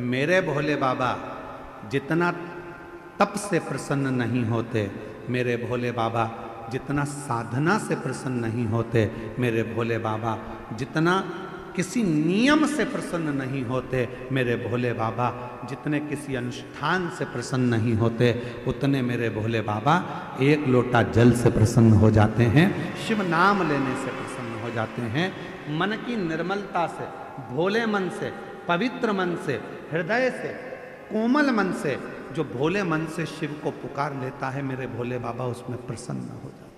मेरे भोले बाबा जितना तप से प्रसन्न नहीं होते, मेरे भोले बाबा जितना साधना से प्रसन्न नहीं होते, मेरे भोले बाबा जितना किसी नियम से प्रसन्न नहीं होते, मेरे भोले बाबा जितने किसी अनुष्ठान से प्रसन्न नहीं होते, उतने मेरे भोले बाबा एक लोटा जल से प्रसन्न हो जाते हैं, शिव नाम लेने से प्रसन्न हो जाते हैं। मन की निर्मलता से, भोले मन से, पवित्र मन से, हृदय से, कोमल मन से, जो भोले मन से शिव को पुकार लेता है, मेरे भोले बाबा उसमें प्रसन्न हो जाते हैं।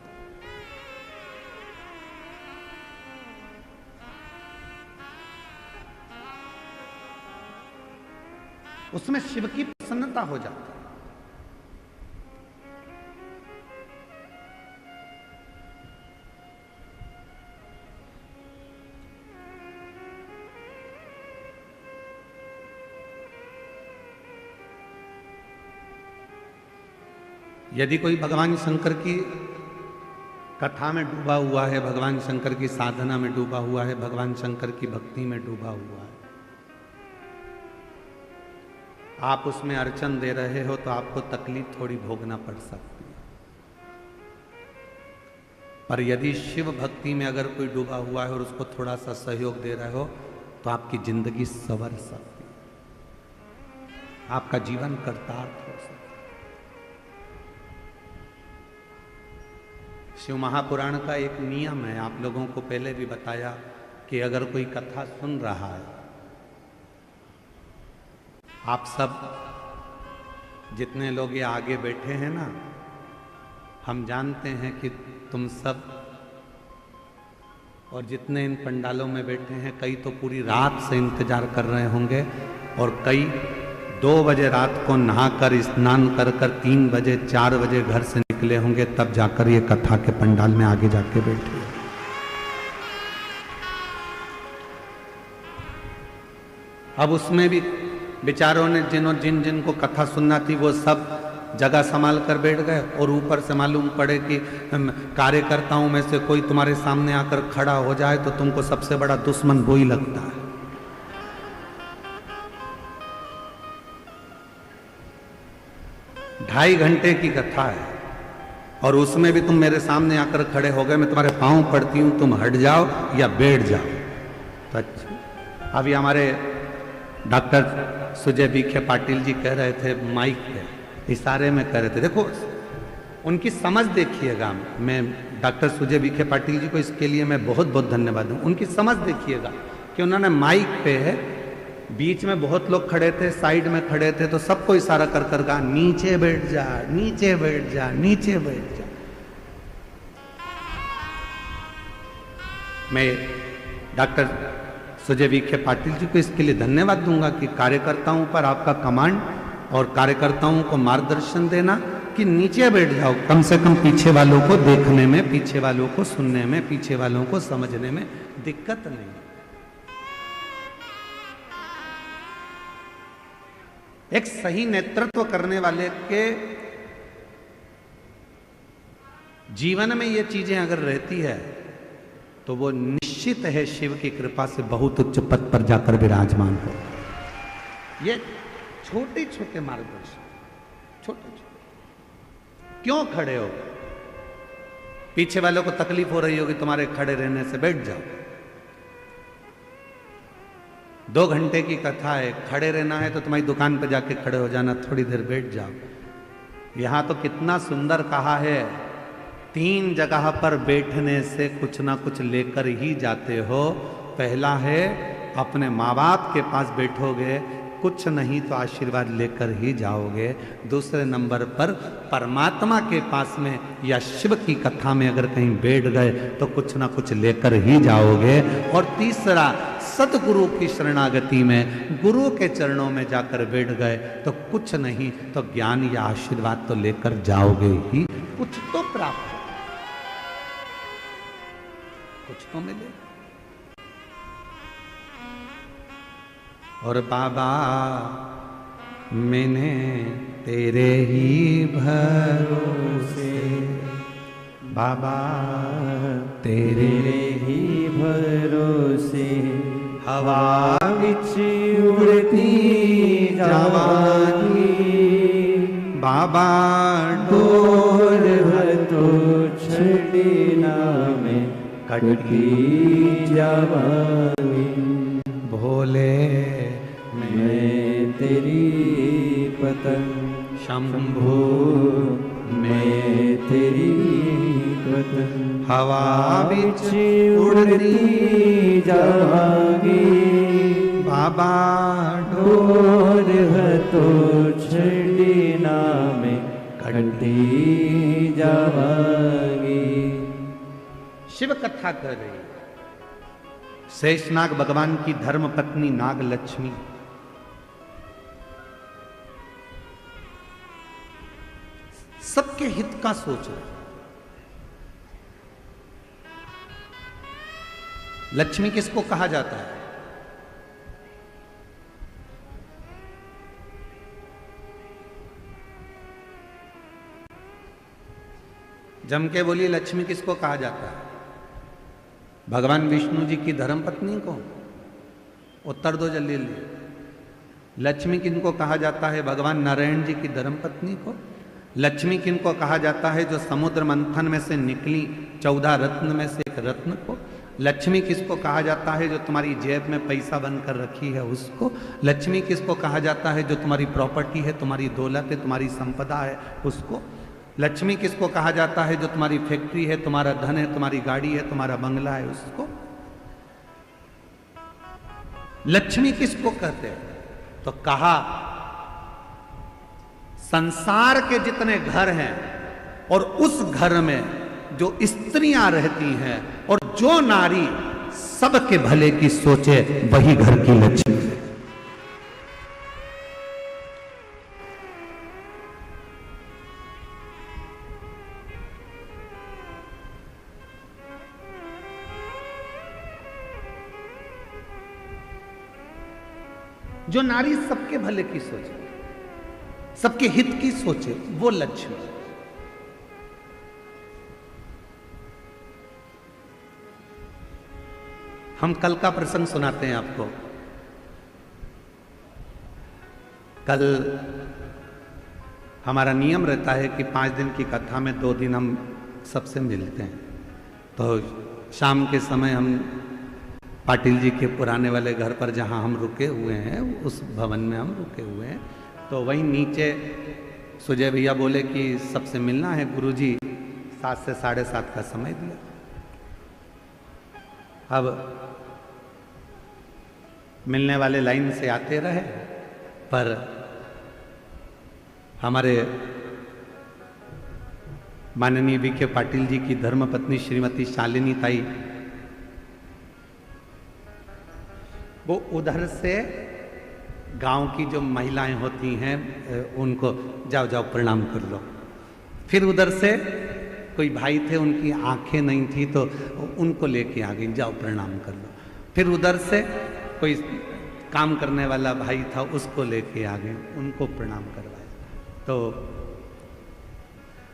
उसमें शिव की प्रसन्नता हो जाती है। यदि कोई भगवान शंकर की कथा में डूबा हुआ है, भगवान शंकर की साधना में डूबा हुआ है, भगवान शंकर की भक्ति में डूबा हुआ है, आप उसमें अर्चन दे रहे हो तो आपको तकलीफ थोड़ी भोगना पड़ सकती है। पर यदि शिव भक्ति में अगर कोई डूबा हुआ है और उसको थोड़ा सा सहयोग दे रहे हो तो आपकी जिंदगी संवर सकती है, आपका जीवन कर्तार्थ हो सकता है। शिव महापुराण का एक नियम है, आप लोगों को पहले भी बताया कि अगर कोई कथा सुन रहा है, आप सब जितने लोग ये आगे बैठे हैं ना, हम जानते हैं कि तुम सब और जितने इन पंडालों में बैठे हैं, कई तो पूरी रात से इंतजार कर रहे होंगे और कई 2 बजे रात को नहाकर स्नान कर 3 बजे 4 बजे घर से निकले होंगे, तब जाकर ये कथा के पंडाल में आगे जाके बैठे। अब उसमें भी बेचारों ने जिनको कथा सुनना थी वो सब जगह संभाल कर बैठ गए और ऊपर से मालूम पड़े कि कार्यकर्ताओं में से कोई तुम्हारे सामने आकर खड़ा हो जाए तो तुमको सबसे बड़ा दुश्मन वो ही लगता है। ढाई घंटे की कथा है और उसमें भी तुम मेरे सामने आकर खड़े हो गए, मैं तुम्हारे पांव पड़ती हूं, तुम हट जाओ या बैठ जाओ। तो अच्छा, अभी हमारे डॉक्टर सुजय विखे पाटिल जी कह रहे थे माइक पे, इशारे में कह रहे थे, देखो उनकी समझ देखिएगा। मैं डॉक्टर सुजय विखे पाटिल जी को इसके लिए मैं बहुत बहुत धन्यवाद दूं। उनकी समझ देखिएगा कि उन्होंने माइक पे है, बीच में बहुत लोग खड़े थे, साइड में खड़े थे, तो सबको इशारा कर कर कहा नीचे बैठ जा, नीचे बैठ जा, नीचे बैठ जा। मैं डॉक्टर सुजय विखे पाटिल जी को इसके लिए धन्यवाद दूंगा कि कार्यकर्ताओं पर आपका कमांड और कार्यकर्ताओं को मार्गदर्शन देना कि नीचे बैठ जाओ, कम से कम पीछे वालों को देखने में, पीछे वालों को सुनने में, पीछे वालों को समझने में दिक्कत नहीं। एक सही नेतृत्व करने वाले के जीवन में ये चीजें अगर रहती है तो वो निश्चित है शिव की कृपा से बहुत उच्च पद पर जाकर विराजमान हो। ये छोटे छोटे मार्गदर्शन, छोटे छोटे। क्यों खड़े हो? पीछे वालों को तकलीफ हो रही होगी तुम्हारे खड़े रहने से, बैठ जाओ। 2 घंटे की कथा है, खड़े रहना है तो तुम्हारी दुकान पर जाके खड़े हो जाना, थोड़ी देर बैठ जाओ। यहां तो कितना सुंदर कहा है, 3 जगह पर बैठने से कुछ ना कुछ लेकर ही जाते हो। पहला है अपने माँ बाप के पास बैठोगे, कुछ नहीं तो आशीर्वाद लेकर ही जाओगे। दूसरे नंबर पर परमात्मा के पास में या शिव की कथा में अगर कहीं बैठ गए तो कुछ ना कुछ लेकर ही जाओगे। और तीसरा, सतगुरु की शरणागति में गुरु के चरणों में जाकर बैठ गए तो कुछ नहीं तो ज्ञान या आशीर्वाद तो लेकर जाओगे ही, कुछ तो प्राप्त, कुछ तो मिले। और बाबा मैंने तेरे ही भरोसे, बाबा तेरे ही भरोसे हवा विच उड़ती जावांगी। बाबा डोर हतो छड़ीना में कटकी जावांगी। भोले मैं तेरी पतंग शंभु मैं तेरी पतंग हवा बिच उड़ती जावांगी। बाबा डोर हतो छड़ीना में कटती जावांगी। शिव कथा कर रही शेषनाग भगवान की धर्म पत्नी नाग लक्ष्मी सबके हित का सोच रहे। लक्ष्मी किसको कहा जाता है? जम के बोलिए, लक्ष्मी किसको कहा जाता है? भगवान विष्णु जी की धर्मपत्नी को? उत्तर दो जल्दी जल्दी। लक्ष्मी किनको कहा जाता है? भगवान नारायण जी की धर्मपत्नी को। लक्ष्मी किनको कहा जाता है? जो समुद्र मंथन में से निकली 14 रत्न में से एक रत्न को। लक्ष्मी किसको कहा जाता है? जो तुम्हारी जेब में पैसा बनकर रखी है उसको। लक्ष्मी किसको कहा जाता है? जो तुम्हारी प्रॉपर्टी है, तुम्हारी दौलत है, तुम्हारी संपदा है उसको। लक्ष्मी किसको कहा जाता है? जो तुम्हारी फैक्ट्री है, तुम्हारा धन है, तुम्हारी गाड़ी है, तुम्हारा बंगला है उसको। लक्ष्मी किसको कहते हैं? तो कहा संसार के जितने घर हैं और उस घर में जो स्त्रियां रहती हैं और जो नारी सबके भले की सोचे, वही घर की लक्ष्मी है। जो नारी सबके भले की सोचे, सबके हित की सोचे, वो लक्ष्मी। हम कल का प्रसंग सुनाते हैं आपको। कल हमारा नियम रहता है कि 5 दिन की कथा में 2 दिन हम सबसे मिलते हैं। तो शाम के समय हम पाटिल जी के पुराने वाले घर पर जहां हम रुके हुए हैं, उस भवन में हम रुके हुए हैं। तो वहीं नीचे सुजय भैया बोले कि सबसे मिलना है। गुरुजी 7 से 7:30 का समय दिया। अब मिलने वाले लाइन से आते रहे, पर हमारे माननीय विखे पाटिल जी की धर्मपत्नी श्रीमती शालिनी ताई, वो उधर से गांव की जो महिलाएं होती हैं उनको जाओ जाओ प्रणाम कर लो। फिर उधर से कोई भाई थे, उनकी आंखें नहीं थी तो उनको लेके आ गई, जाओ प्रणाम कर लो। फिर उधर से कोई काम करने वाला भाई था, उसको लेके आ गए, उनको प्रणाम करवाया। तो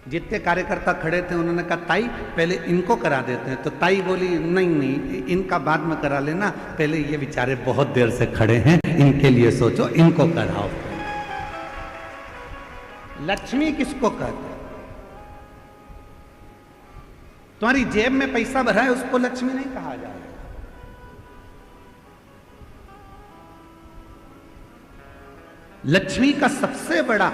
जितने कार्यकर्ता खड़े थे उन्होंने कहा ताई पहले इनको करा देते हैं। तो ताई बोली नहीं नहीं, इनका बाद में करा लेना, पहले ये बेचारे बहुत देर से खड़े हैं, इनके लिए सोचो, इनको कराओ। लक्ष्मी किसको कहते हैं? तुम्हारी जेब में पैसा भरा है उसको लक्ष्मी नहीं कहा जाएगा। लक्ष्मी का सबसे बड़ा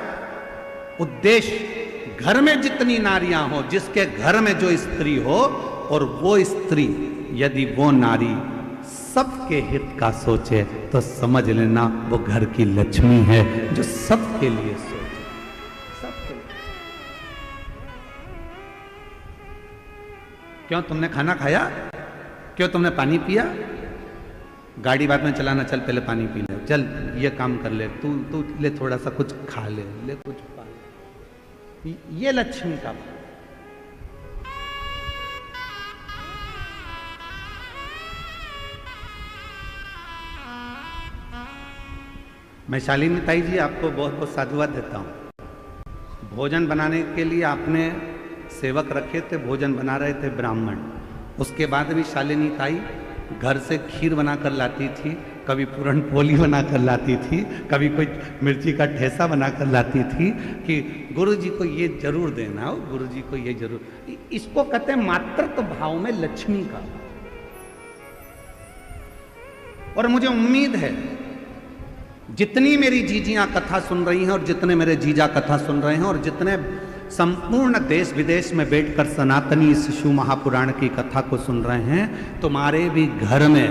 उद्देश्य घर में जितनी नारियां हो, जिसके घर में जो स्त्री हो, और वो स्त्री यदि वो नारी सबके हित का सोचे तो समझ लेना वो घर की लक्ष्मी है, जो सबके लिए सोचे, सबके लिए। क्यों तुमने खाना खाया? क्यों तुमने पानी पिया? गाड़ी बाद में चलाना, चल पहले पानी पी ले, चल ये काम कर ले, तू ले थोड़ा सा कुछ खा ले कुछ पा ले। ये लक्ष्मी का भाव। मैं शालिनी ताई जी आपको बहुत बहुत साधुवाद देता हूं। भोजन बनाने के लिए आपने सेवक रखे थे, भोजन बना रहे थे ब्राह्मण। उसके बाद भी शालिनी ताई घर से खीर बनाकर लाती थी, कभी पूरन पोली बना कर लाती थी, कभी कोई मिर्ची का ठेसा बना कर लाती थी कि गुरु जी को ये जरूर देना हो, गुरु जी को ये जरूर। इसको कहते हैं मातृत्व भाव में लक्ष्मी का। और मुझे उम्मीद है जितनी मेरी जीजियां कथा सुन रही हैं और जितने मेरे जीजा कथा सुन रहे हैं और जितने संपूर्ण देश विदेश में बैठकर सनातनी इस शिव महापुराण की कथा को सुन रहे हैं, तुम्हारे भी घर में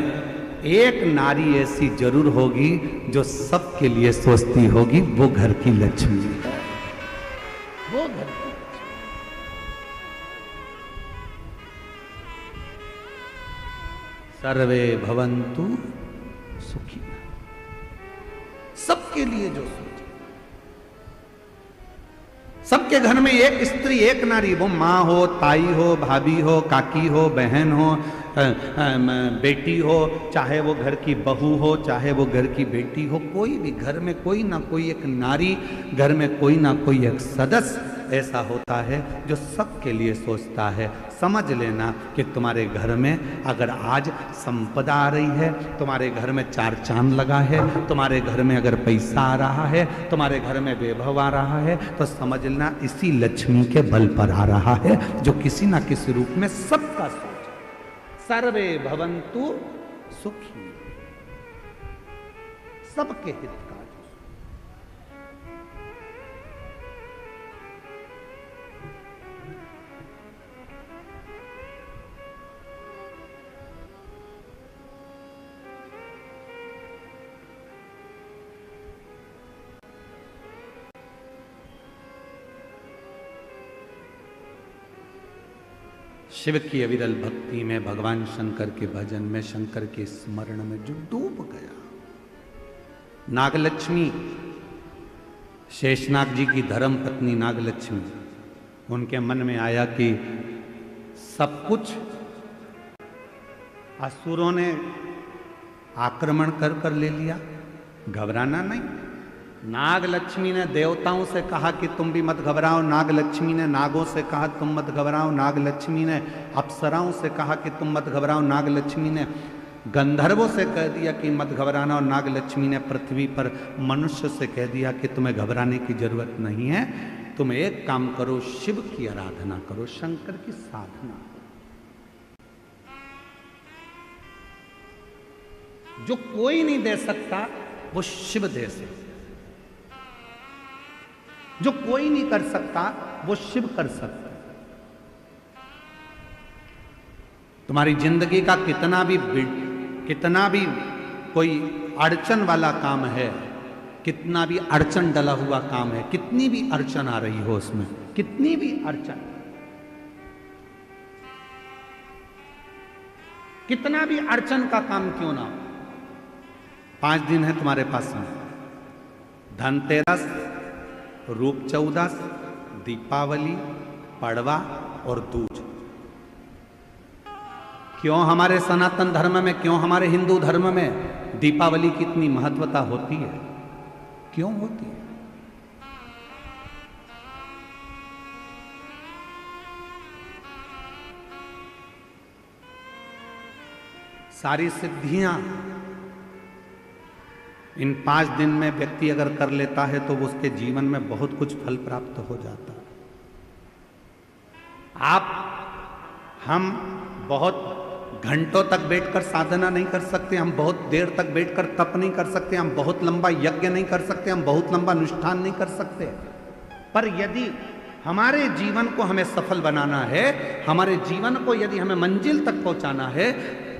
एक नारी ऐसी जरूर होगी जो सबके लिए सोचती होगी, वो घर की लक्ष्मी है, वो घर की। सर्वे भवन्तु सुखी, सबके लिए जो सोचे। सबके घर में एक स्त्री एक नारी, वो माँ हो, ताई हो, भाभी हो, काकी हो, बहन हो, बेटी हो, चाहे वो घर की बहू हो, चाहे वो घर की बेटी हो, कोई भी घर में कोई ना कोई एक नारी, घर में कोई ना कोई एक सदस्य ऐसा होता है जो सबके लिए सोचता है। समझ लेना कि तुम्हारे घर में अगर आज संपदा आ रही है, तुम्हारे घर में चार चांद लगा है, तुम्हारे घर में अगर पैसा आ रहा है, तुम्हारे घर में वैभव आ रहा है, तो समझ लेना इसी लक्ष्मी के बल पर आ रहा है, जो किसी ना किसी रूप में सबका सोच। सर्वे भवन्तु सुखी, सबके हित का। शिव की अविरल भक्ति में, भगवान शंकर के भजन में, शंकर के स्मरण में जो डूब गया। नागलक्ष्मी, शेषनाग जी की धर्म पत्नी नागलक्ष्मी, उनके मन में आया कि सब कुछ असुरों ने आक्रमण कर कर ले लिया, घबराना नहीं। नागलक्ष्मी ने देवताओं से कहा कि तुम भी मत घबराओ, नागलक्ष्मी ने नागों से कहा तुम मत घबराओ, नागलक्ष्मी ने अप्सराओं से कहा कि तुम मत घबराओ, नागलक्ष्मी ने गंधर्वों से कह दिया कि मत घबराना, और नागलक्ष्मी ने पृथ्वी पर मनुष्य से कह दिया कि तुम्हें घबराने की जरूरत नहीं है, तुम एक काम करो, शिव की आराधना करो, शंकर की साधना। जो कोई नहीं दे सकता वो शिव दे सकता, जो कोई नहीं कर सकता वो शिव कर सकता। तुम्हारी जिंदगी का कितना भी कोई अड़चन वाला काम है, कितना भी अड़चन डला हुआ काम है, कितनी भी अड़चन आ रही हो उसमें, कितनी भी अड़चन, कितना भी अड़चन का काम क्यों ना हो, 5 दिन है तुम्हारे पास में, धनतेरस, रूप चौदस, दीपावली, पड़वा और दूज। क्यों हमारे सनातन धर्म में, क्यों हमारे हिंदू धर्म में दीपावली की इतनी महत्वता होती है, क्यों होती है? सारी सिद्धियां इन 5 दिन में व्यक्ति अगर कर लेता है तो उसके जीवन में बहुत कुछ फल प्राप्त हो जाता है। हम बहुत घंटों तक बैठकर साधना नहीं कर सकते, हम बहुत देर तक बैठकर तप नहीं कर सकते, हम बहुत लंबा यज्ञ नहीं कर सकते, हम बहुत लंबा अनुष्ठान नहीं कर सकते, पर यदि हमारे जीवन को हमें सफल बनाना है, हमारे जीवन को यदि हमें मंजिल तक पहुंचाना है,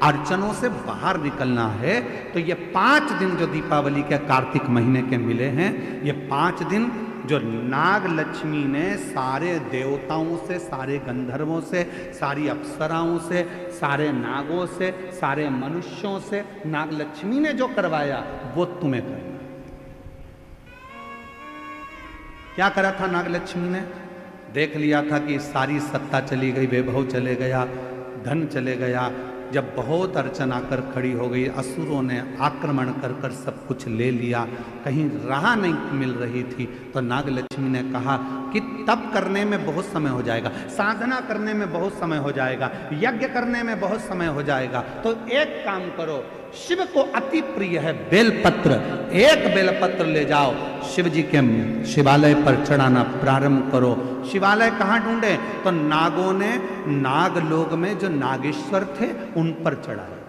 अड़चनों से बाहर निकलना है, तो ये 5 दिन जो दीपावली के कार्तिक महीने के मिले हैं, ये 5 दिन जो नाग लक्ष्मी ने सारे देवताओं से, सारे गंधर्वों से, सारी अप्सराओं से, सारे नागों से, सारे मनुष्यों से नाग लक्ष्मी ने जो करवाया, वो तुम्हें करना। क्या करा था नाग लक्ष्मी ने? देख लिया था कि सारी सत्ता चली गई, वैभव चले गया, धन चले गया। जब बहुत अड़चन आकर खड़ी हो गई, असुरों ने आक्रमण कर कर सब कुछ ले लिया, कहीं राह नहीं मिल रही थी, तो नागलक्ष्मी ने कहा कि तप करने में बहुत समय हो जाएगा, साधना करने में बहुत समय हो जाएगा, यज्ञ करने में बहुत समय हो जाएगा, तो एक काम करो, शिव को अति प्रिय है बेलपत्र। एक बेलपत्र ले जाओ, शिव जी के शिवालय पर चढ़ाना प्रारंभ करो। शिवालय कहाँ ढूंढे? तो नागों ने नागलोक में जो नागेश्वर थे उन पर चढ़ाए।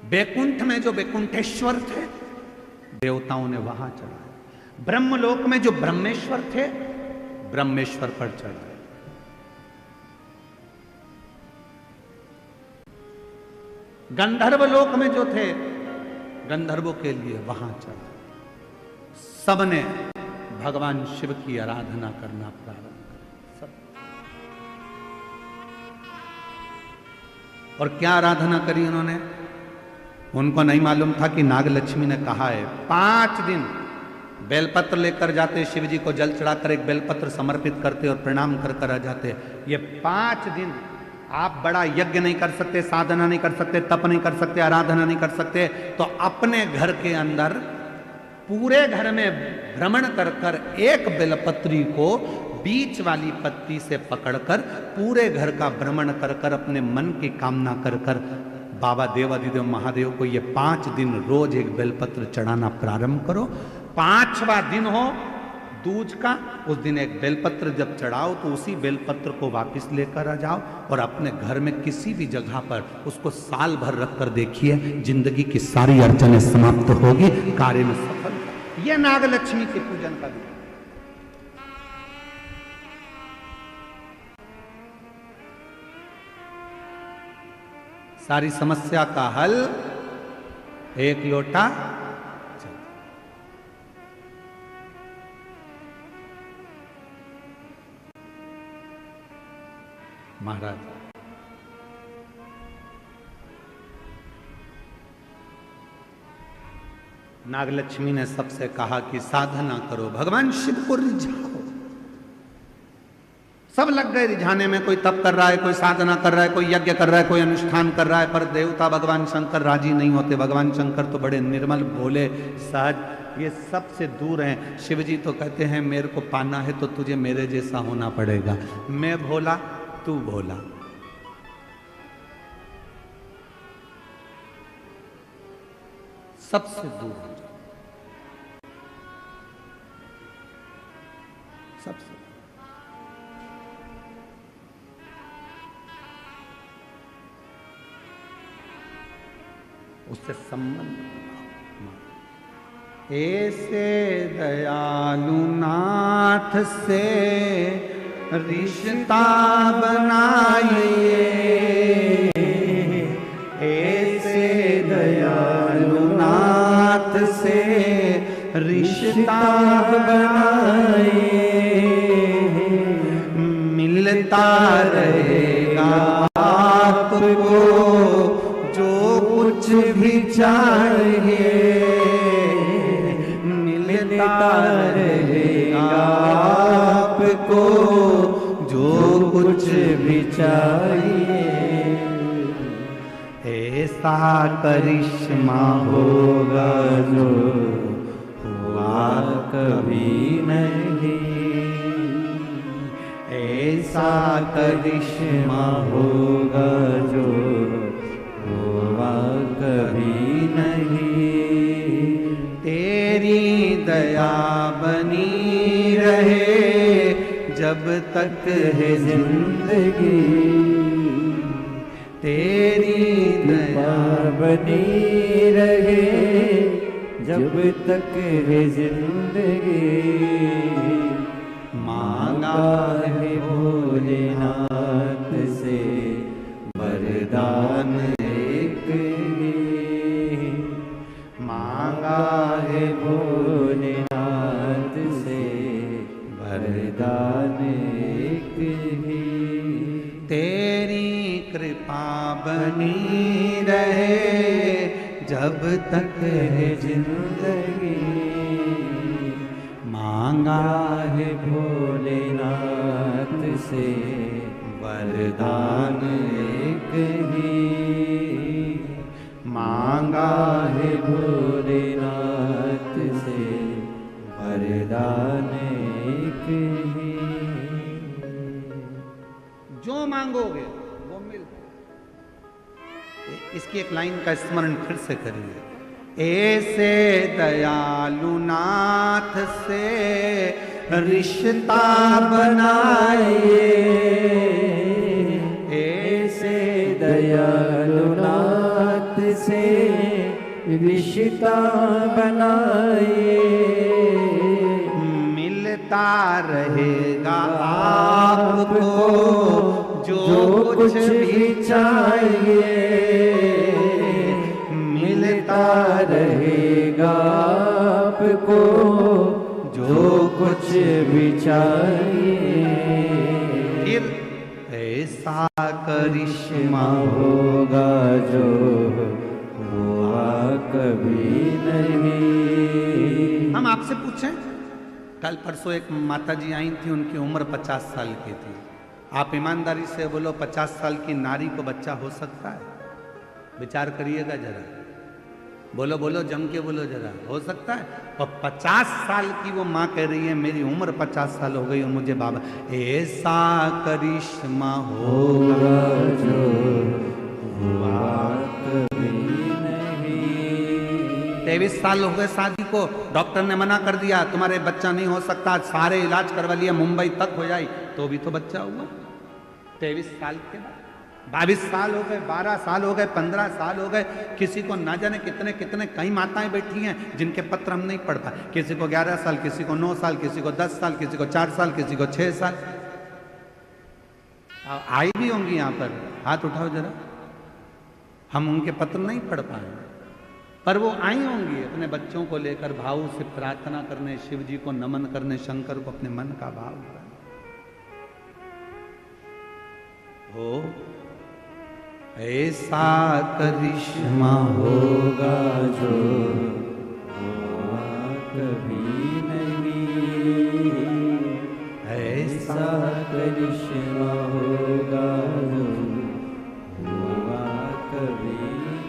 बैकुंठ में जो बैकुंठेश्वर थे देवताओं ने वहां चढ़ाए। ब्रह्मलोक में जो ब्रह्मेश्वर थे ब्रह्मेश्वर पर चढ़ाए। गंधर्व लोक में जो थे गंधर्वों के लिए वहां चढ़ाए। सबने भगवान शिव की आराधना करना प्रारंभ कर। सब। और क्या आराधना करी उन्होंने? उनको नहीं मालूम था कि नागलक्ष्मी ने कहा है 5 दिन बेलपत्र लेकर जाते, शिव जी को जल चढ़ाकर एक बेलपत्र समर्पित करते और प्रणाम कर कर आ जाते। ये 5 दिन आप बड़ा यज्ञ नहीं कर सकते, साधना नहीं कर सकते, तप नहीं कर सकते, आराधना नहीं कर सकते, तो अपने घर के अंदर पूरे घर में भ्रमण कर कर एक बेलपत्री को बीच वाली पत्ती से पकड़कर पूरे घर का भ्रमण कर कर अपने मन की कामना कर कर बाबा देवाधिदेव महादेव को ये 5 दिन रोज एक बेलपत्र चढ़ाना प्रारंभ करो। 5वां दिन हो दूज का, उस दिन एक बेलपत्र जब चढ़ाओ तो उसी बेलपत्र को वापस लेकर आ जाओ और अपने घर में किसी भी जगह पर उसको साल भर रख कर देखिए, जिंदगी की सारी अड़चनें समाप्त होगी, कार्य में सफल। यह नागलक्ष्मी के पूजन का दिन। सारी समस्या का हल एक लोटा जल। महाराज नागलक्ष्मी ने सबसे कहा कि साधना करो, भगवान शिव को रिझाओ। सब लग गए रिझाने में, कोई तप कर रहा है, कोई साधना कर रहा है, कोई यज्ञ कर रहा है, कोई अनुष्ठान कर रहा है, पर देवता भगवान शंकर राजी नहीं होते। भगवान शंकर तो बड़े निर्मल, भोले, सहज, ये सबसे दूर हैं। शिव जी तो कहते हैं मेरे को पाना है तो तुझे मेरे जैसा होना पड़ेगा, मैं भोला तू भोला। सबसे दूर हो जाओ, सबसे। उससे संबंध। ऐसे दयालु नाथ से रिश्ता बनाइए, ऐसे दयालु नाथ से रिश्ता बनाइए, मिलता रहेगा आपको कुछ भी चाहिए, मिलता रहेगा आपको जो कुछ भी चाहिए। ऐसा करिश्मा होगा जो हुआ कभी नहीं, ऐसा करिश्मा होगा जो कभी नहीं। तेरी दया बनी रहे जब तक है जिंदगी, तेरी दया बनी रहे जब तक है जिंदगी। मांगा है भोलेनाथ से वरदान एक ही, मांगा है भोलेनाथ से वरदान एक ही। तेरी कृपा बनी रहे जब तक है जिंदगी, मांगा है भोलेनाथ से वरदान एक ही, मांगा है भोलेनाथ से वरदान एक ही। जो मांगोगे वो मिल, इसकी एक लाइन का स्मरण फिर से करिए। ऐसे दयालु नाथ से रिश्ता बनाइए, ऐसे दयालु नाथ से रिश्ता बनाइए, मिलता रहेगा आपको जो कुछ भी चाहिए, मिलता रहेगा आपको जो कुछ भी चाहिए। फिर ऐसा करिश्मा होगा जो हुआ कभी नहीं। हम आपसे पूछें, कल परसों एक माता जी आई थी, उनकी उम्र 50 साल की थी। आप ईमानदारी से बोलो 50 साल की नारी को बच्चा हो सकता है? विचार करिएगा जरा, बोलो बोलो, जम के बोलो जरा, हो सकता है? और 50 साल की वो माँ कह रही है मेरी उम्र 50 साल हो गई और मुझे बाबा, ऐसा करिश्मा होगा जो हुआ कभी नहीं। 23 साल हो गए शादी को, डॉक्टर ने मना कर दिया तुम्हारे बच्चा नहीं हो सकता, सारे इलाज करवा लिया, मुंबई तक हो जाए तो भी तो बच्चा हुआ 23 साल के बाद। 22 साल हो गए, 12 साल हो गए, 15 साल हो गए, किसी को ना जाने कितने कितने, कई माताएं बैठी हैं जिनके पत्र हम नहीं पढ़ पाए। किसी को 11 साल, किसी को 9 साल, किसी को 10 साल, किसी को 4 साल, किसी को 6 साल। आई भी होंगी यहाँ पर, हाथ उठाओ जरा। हम उनके पत्र नहीं पढ़ पाए, पर वो आई होंगी अपने बच्चों को लेकर भाव से प्रार्थना करने, शिव जी को नमन करने, शंकर को अपने मन का भाव करने। हो ऐसा करिश्मा होगा जो हुआ कभी नहीं, ऐसा करिश्मा होगा जो हुआ कभी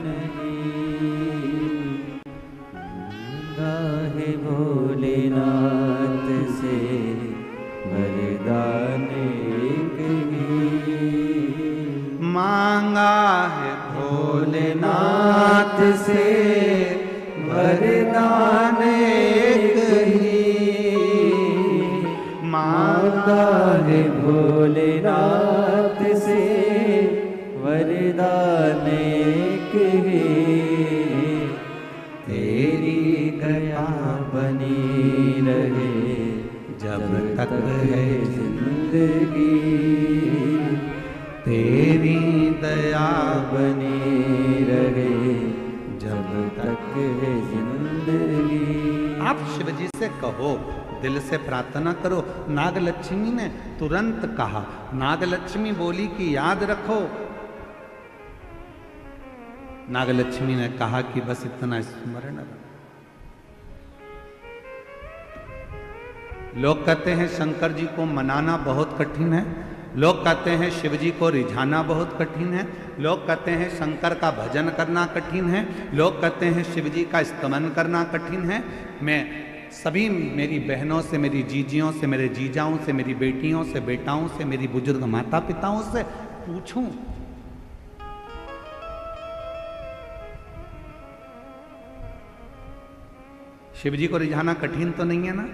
नहीं। गाहे भोलेनाथ से वरदान एक ही, मांगा है भोलेनाथ से वरदान एक ही, मांगा है भोलेनाथ से वरदान एक ही। तेरी कृपा बनी रहे जब तक है जिंदगी, तेरी दया बनी रहे जब तक है जिंदगी। आप शिव जी से कहो, दिल से प्रार्थना करो। नागलक्ष्मी ने तुरंत कहा, नागलक्ष्मी बोली कि याद रखो। नागलक्ष्मी ने कहा कि बस इतना स्मरण रखो। लोग कहते हैं शंकर जी को मनाना बहुत कठिन है, लोग कहते हैं शिव जी को रिझाना बहुत कठिन है, लोग कहते हैं शंकर का भजन करना कठिन है, लोग कहते हैं शिव जी का स्तमन करना कठिन है। मैं सभी मेरी बहनों से, मेरी जीजियों से, मेरे जीजाओं से, मेरी बेटियों से, बेटाओं से, मेरी बुजुर्ग माता पिताओं से पूछूं, शिव जी को रिझाना कठिन तो नहीं है ना?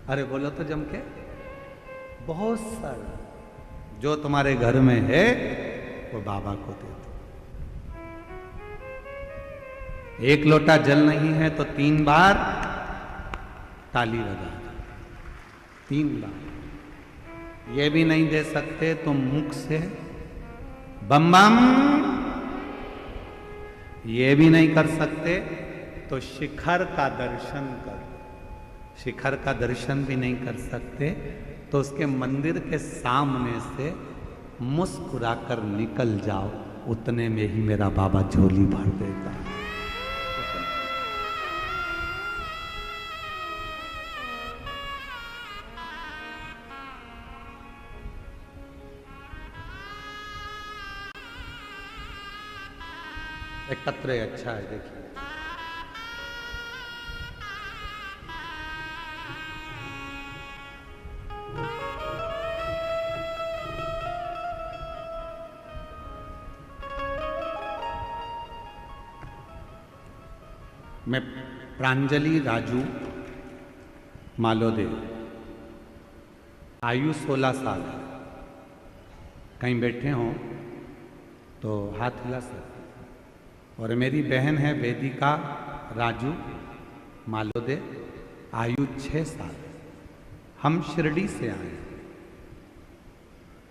अरे बोलो तो जम के। बहुत सारा जो तुम्हारे घर में है वो बाबा को दे दो। एक लोटा जल नहीं है तो 3 बार ताली बजा दो, 3 बार। ये भी नहीं दे सकते तो मुख से बम बम, ये भी नहीं कर सकते तो शिखर का दर्शन करो। शिखर का दर्शन भी नहीं कर सकते तो उसके मंदिर के सामने से मुस्कुराकर निकल जाओ, उतने में ही मेरा बाबा झोली भर देता है। एक पत्र अच्छा है, देखिए। मैं प्रांजलि राजू मालोदे, आयु 16 साल है। कहीं बैठे हों तो हाथ हिला सकते हैं। और मेरी बहन है वेदिका राजू मालोदे, आयु 6 साल। हम शिरडी से आए हैं।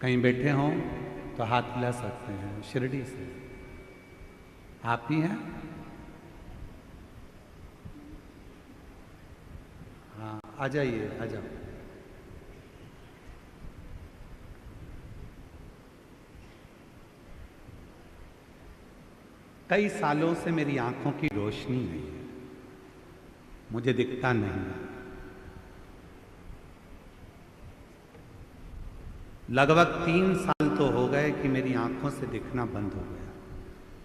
कहीं बैठे हों तो हाथ हिला सकते हैं। शिरडी से आप ही हैं? हाँ, आ जाइए, आ जाओ। कई सालों से मेरी आंखों की रोशनी नहीं है, मुझे दिखता नहीं है। लगभग 3 साल तो हो गए कि मेरी आंखों से दिखना बंद हो गया।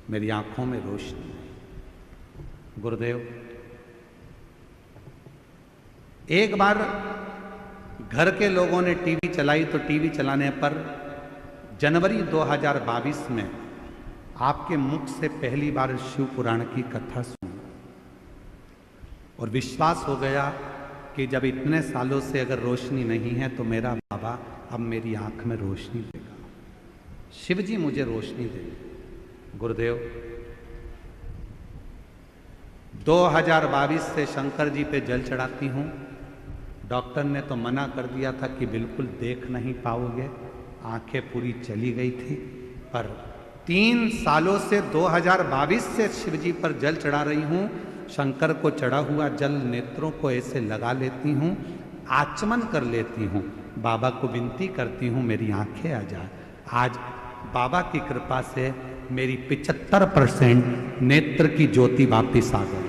मेरी आंखों में रोशनी नहीं। गुरुदेव, एक बार घर के लोगों ने टीवी चलाई तो टीवी चलाने पर जनवरी 2022 में आपके मुख से पहली बार शिव पुराण की कथा सुनी और विश्वास हो गया कि जब इतने सालों से अगर रोशनी नहीं है तो मेरा बाबा अब मेरी आंख में रोशनी देगा, शिव जी मुझे रोशनी देंगे। गुरुदेव, 2022 से शंकर जी पे जल चढ़ाती हूँ। डॉक्टर ने तो मना कर दिया था कि बिल्कुल देख नहीं पाओगे, आंखें पूरी चली गई थी। पर 3 सालों से 2022 से शिव जी पर जल चढ़ा रही हूँ। शंकर को चढ़ा हुआ जल नेत्रों को ऐसे लगा लेती हूँ, आचमन कर लेती हूँ, बाबा को विनती करती हूँ मेरी आंखें आ जाए। आज बाबा की कृपा से मेरी 75% नेत्र की ज्योति वापिस आ गई।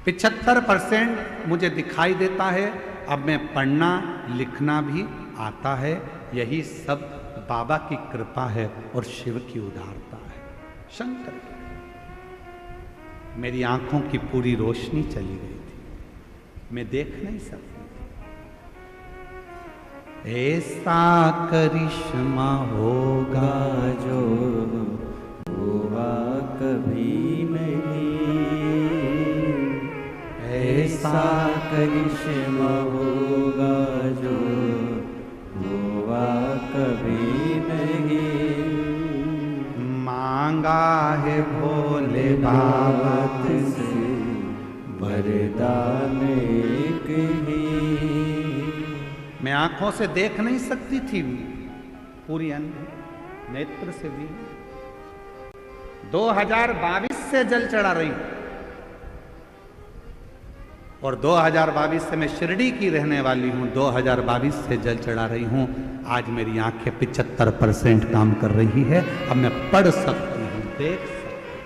75% मुझे दिखाई देता है। अब मैं पढ़ना लिखना भी आता है। यही सब बाबा की कृपा है और शिव की उदारता है। शंकर की, मेरी आंखों की पूरी रोशनी चली गई थी, मैं देख नहीं सकती। ऐसा करिश्मा होगा जो हुआ कभी नहीं, ऐसा करिश्मा होगा जो हुआ कभी नहीं। मांगा है भोले बाबा से वरदान एक ही। मैं आंखों से देख नहीं सकती थी, पूरी अंधी, नेत्र से भी। 2022 से जल चढ़ा रही हूं और 2022 से मैं शिरडी की रहने वाली हूं। 2022 से जल चढ़ा रही हूं। आज मेरी आंखें 75% काम कर रही है। अब मैं पढ़ सकती हूं, देख सकती हूं।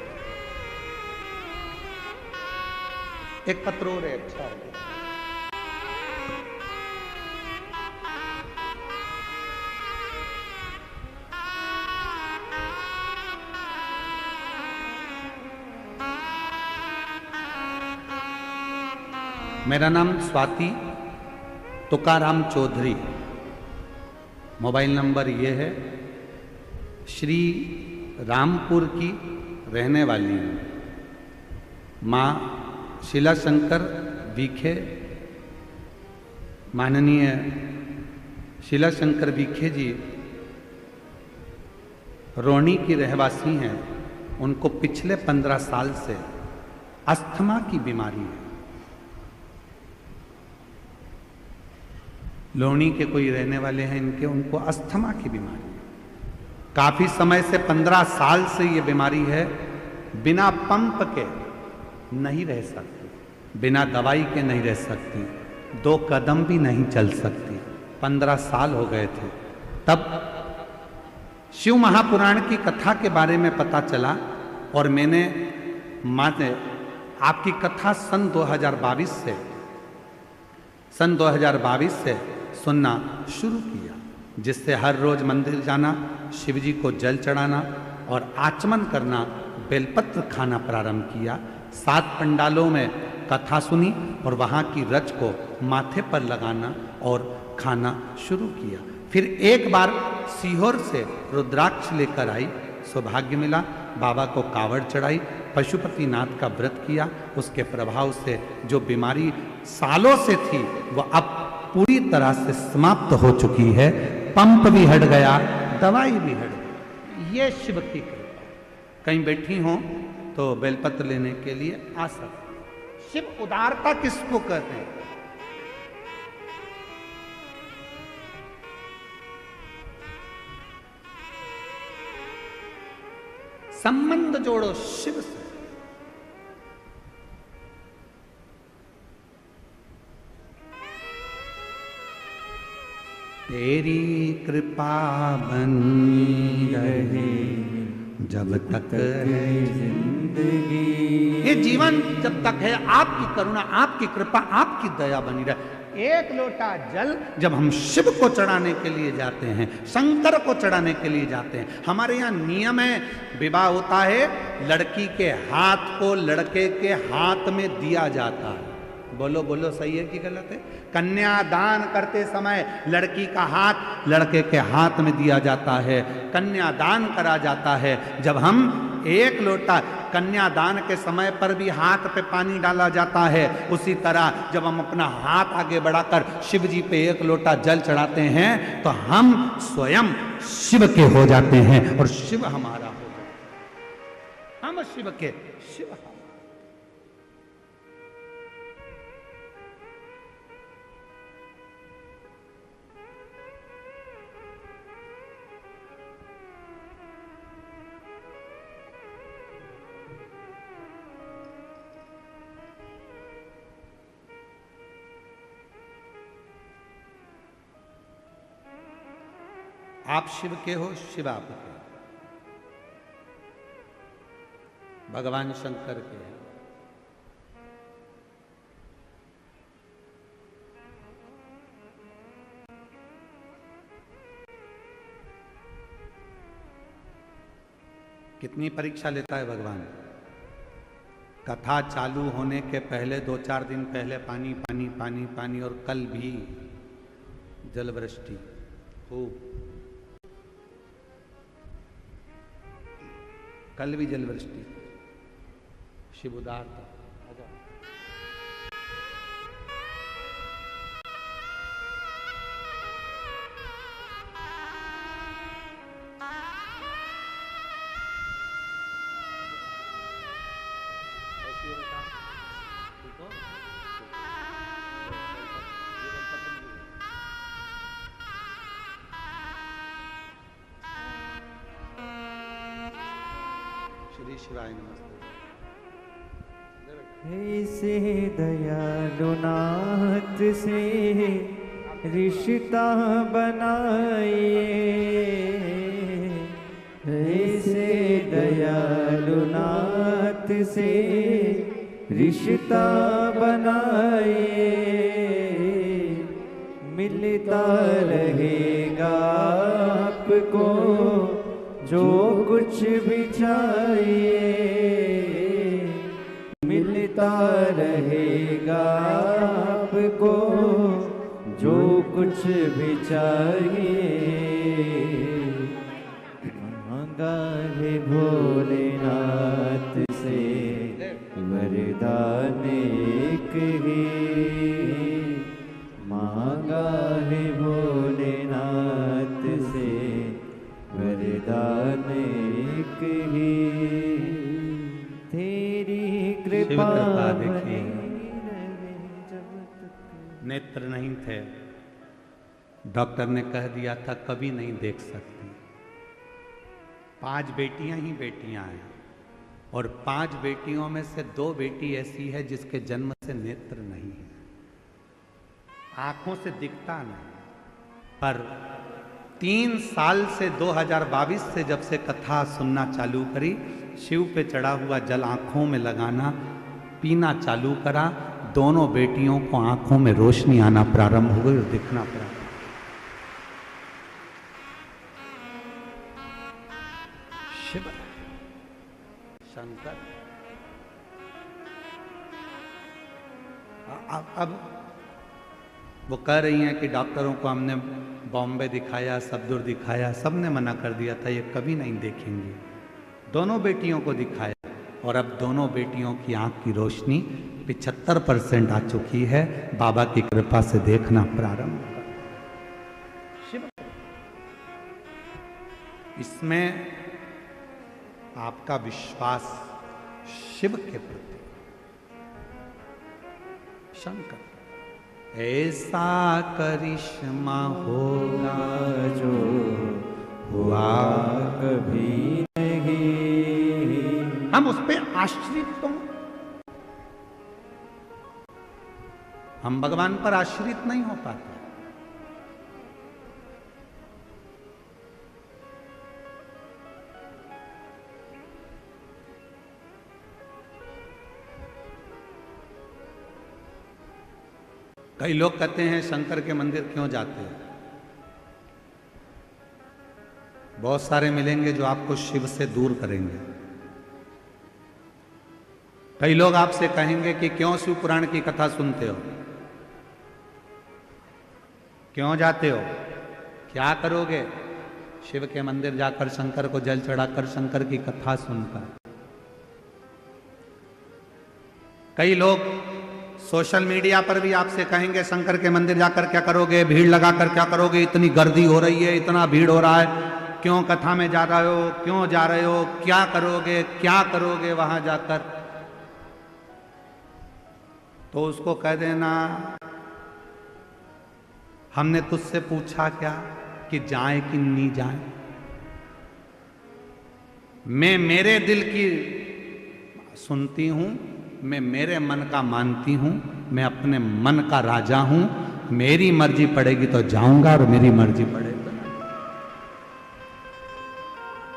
एक पत्रों रे अच्छा है। मेरा नाम स्वाति तुकाराम चौधरी, मोबाइल नंबर ये है। श्री रामपुर की रहने वाली हूँ। माँ शीला शंकर विखे, माननीय शीला शंकर विखे जी रोहनी की रहवासी हैं। उनको पिछले 15 साल से अस्थमा की बीमारी है। लोहनी के कोई रहने वाले हैं इनके, उनको अस्थमा की बीमारी है। काफी समय से 15 साल से ये बीमारी है। बिना पंप के नहीं रह सकती, बिना दवाई के नहीं रह सकती, 2 कदम भी नहीं चल सकती। 15 साल हो गए थे। तब शिव महापुराण की कथा के बारे में पता चला और मैंने आपकी कथा सन 2022 से सुनना शुरू किया, जिससे हर रोज मंदिर जाना, शिव जी को जल चढ़ाना और आचमन करना, बेलपत्र खाना प्रारंभ किया। 7 पंडालों में कथा सुनी और वहाँ की रच को माथे पर लगाना और खाना शुरू किया। फिर एक बार सीहोर से रुद्राक्ष लेकर आई, सौभाग्य मिला। बाबा को कावड़ चढ़ाई, पशुपतिनाथ का व्रत किया। उसके प्रभाव से जो बीमारी सालों से थी वह अब पूरी तरह से समाप्त हो चुकी है। पंप भी हट गया, दवाई भी हट गई। ये शिव की कृपा। कहीं बैठी हो तो बेलपत्र लेने के लिए आ सकते। शिव उदारता किसको कहते हैं? संबंध जोड़ो शिव से। तेरी कृपा बनी रहे जब तक है जिंदगी। ये जीवन जब तक है आपकी करुणा, आपकी कृपा, आपकी दया बनी रहे। एक लोटा जल जब हम शिव को चढ़ाने के लिए जाते हैं, शंकर को चढ़ाने के लिए जाते हैं, हमारे यहाँ नियम है, विवाह होता है, लड़की के हाथ को लड़के के हाथ में दिया जाता है। बोलो बोलो, सही है कि गलत है? कन्यादान करते समय लड़की का हाथ लड़के के हाथ में दिया जाता है, कन्यादान करा जाता है। जब हम एक लोटा कन्यादान के समय पर भी हाथ पे पानी डाला जाता है, उसी तरह जब हम अपना हाथ आगे बढ़ाकर शिव जी पे एक लोटा जल चढ़ाते हैं तो हम स्वयं शिव के हो जाते हैं और शिव हमारा हो जाता है। हम शिव के, शिव हमारा। आप शिव के हो, शिव आप के, भगवान शंकर के हैं। कितनी परीक्षा लेता है भगवान? कथा चालू होने के पहले 2-4 दिन पहले पानी पानी पानी पानी, और कल भी जल वृष्टि खूब, कल भी जल वृष्टि। शिव उदार था। श्री शिवाय नमस्ते। ऐसे दयालु नाथ से रिश्ता बनाइए, ऐसे दयालु नाथ से रिश्ता बनाइए, मिलता रहेगा आपको जो कुछ भी चाहिए, मिलता रहेगा आपको जो कुछ भी चाहिए। मांगा है भोलेनाथ से वरदान एक ही, मांगा है भोलेनाथ से वरदान एक ही, तेरी कृपा देखिए। नेत्र नहीं थे, डॉक्टर ने कह दिया था कभी नहीं देख सकती। 5 बेटियां ही बेटियां हैं, और 5 बेटियों में से 2 बेटी ऐसी है जिसके जन्म से नेत्र नहीं है, आंखों से दिखता नहीं। पर 3 साल से 2022 से जब से कथा सुनना चालू करी, शिव पे चढ़ा हुआ जल आंखों में लगाना, पीना चालू करा, दोनों बेटियों को आंखों में रोशनी आना प्रारंभ हो गई और दिखना प्रारंभ। शिव शंकर। अब वो कह रही हैं कि डॉक्टरों को हमने बॉम्बे दिखाया, सब दूर दिखाया, सबने मना कर दिया था ये कभी नहीं देखेंगे। दोनों बेटियों को दिखाया और अब दोनों बेटियों की आंख की रोशनी 75% आ चुकी है। बाबा की कृपा से देखना प्रारंभ कर। शिव इसमें आपका विश्वास शिव के प्रति, शंकर, ऐसा करिश्मा होगा जो हुआ कभी नहीं। हम उस पे आश्रित तो, हम भगवान पर आश्रित नहीं हो पाते। कई लोग कहते हैं शंकर के मंदिर क्यों जाते हैं? बहुत सारे मिलेंगे जो आपको शिव से दूर करेंगे। कई लोग आपसे कहेंगे कि क्यों शिव पुराण की कथा सुनते हो, क्यों जाते हो, क्या करोगे शिव के मंदिर जाकर, शंकर को जल चढ़ाकर, शंकर की कथा सुनकर। कई लोग सोशल मीडिया पर भी आपसे कहेंगे शंकर के मंदिर जाकर क्या करोगे, भीड़ लगाकर क्या करोगे, इतनी गर्दी हो रही है, इतना भीड़ हो रहा है, क्यों कथा में जा रहे हो, क्यों जा रहे हो, क्या करोगे, क्या करोगे वहां जाकर। तो उसको कह देना, हमने तुझसे पूछा क्या कि जाए कि नहीं जाए। मैं मेरे दिल की सुनती हूं, मैं मेरे मन का मानती हूं, मैं अपने मन का राजा हूं। मेरी मर्जी पड़ेगी तो जाऊंगा और मेरी मर्जी पड़ेगी।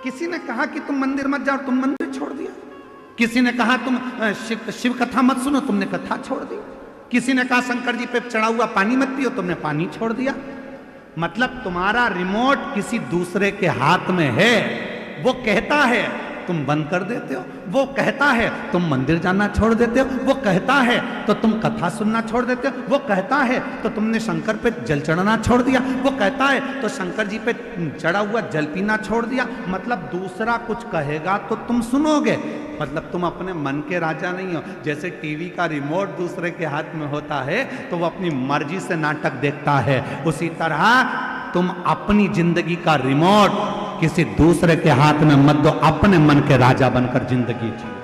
किसी ने कहा कि तुम मंदिर मत जाओ, तुम मंदिर छोड़ दिया। किसी ने कहा तुम शिव कथा मत सुनो, तुमने कथा छोड़ दी। किसी ने कहा शंकर जी पे चढ़ा हुआ पानी मत पियो, तुमने पानी छोड़ दिया। मतलब तुम्हारा रिमोट किसी दूसरे के हाथ में है। वो कहता है तुम बंद कर देते हो, वो कहता है तुम मंदिर जाना छोड़ देते हो, वो कहता है तो तुम कथा सुनना छोड़ देते हो, वो कहता है तो तुमने शंकर पे जल चढ़ाना छोड़ दिया, वो कहता है तो शंकर जी पे चढ़ा हुआ जल पीना छोड़ दिया। मतलब दूसरा कुछ कहेगा तो तुम सुनोगे। मतलब तुम अपने मन के राजा नहीं हो। जैसे टीवी का रिमोट दूसरे के हाथ में होता है तो वो अपनी मर्जी से नाटक देखता है, उसी तरह तुम अपनी जिंदगी का रिमोट किसी दूसरे के हाथ में मत दो, अपने मन के राजा बनकर जिंदगी जियो।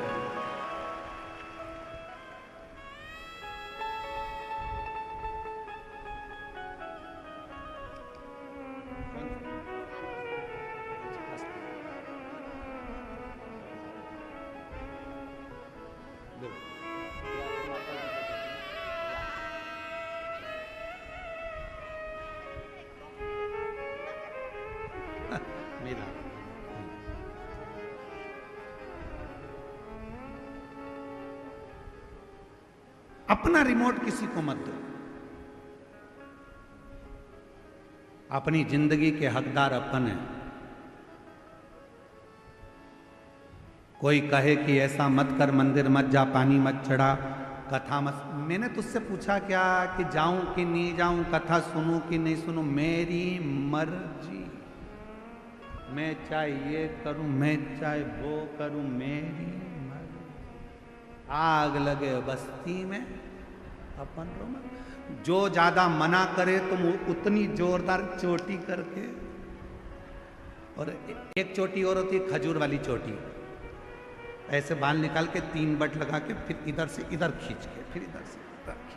अपना रिमोट किसी को मत दो। अपनी जिंदगी के हकदार अपन है। कोई कहे कि ऐसा मत कर, मंदिर मत जा, पानी मत चढ़ा, कथा मत। मैंने तुझसे पूछा क्या कि जाऊं कि नहीं जाऊं, कथा सुनूं कि नहीं सुनूं, मेरी मर्जी। मैं चाहे ये करूं, मैं चाहे वो करूं, मेरी मर्जी। आग लगे बस्ती में अपन रोमा। जो ज्यादा मना करे तुम उतनी जोरदार चोटी करके, और एक चोटी और होती है खजूर वाली चोटी, ऐसे बाल निकाल के 3 बट लगा के फिर इधर से इधर खींच के फिर इधर से इधर खींच।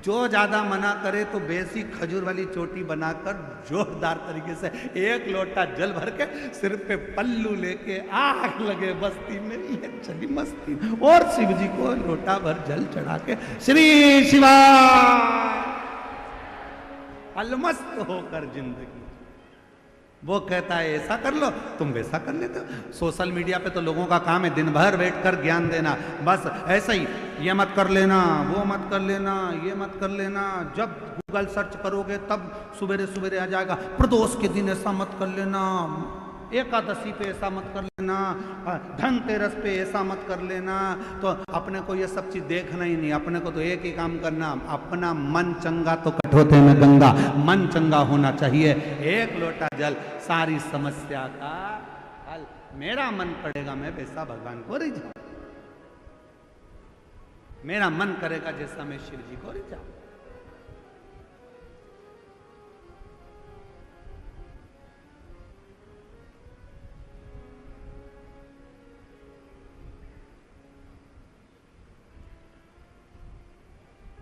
जो ज्यादा मना करे तो बेसी खजूर वाली चोटी बनाकर जोरदार तरीके से 1 लोटा जल भर के सिर पे पल्लू लेके आग लगे बस्ती में, ये चली मस्ती। और शिव जी को लोटा भर जल चढ़ा के श्री शिवा अलमस्त होकर जिंदगी। वो कहता है ऐसा कर लो, तुम वैसा कर लेते हो। सोशल मीडिया पे तो लोगों का काम है दिन भर बैठकर ज्ञान देना, बस ऐसा ही, ये मत कर लेना, वो मत कर लेना, ये मत कर लेना। जब गूगल सर्च करोगे तब सवेरे सवेरे आ जाएगा, प्रदोष के दिन ऐसा मत कर लेना, एकादशी पे ऐसा मत कर लेना, धनतेरस पे ऐसा मत कर लेना। तो अपने को ये सब चीज देखना ही नहीं, अपने को तो एक ही काम करना, अपना मन चंगा तो कठोते में गंगा, मन चंगा होना चाहिए। 1 लोटा जल सारी समस्या का हल। मेरा मन पड़ेगा मैं वैसा भगवान को रिझाऊं, मेरा मन करेगा जैसा मैं शिव जी को रिझाऊं।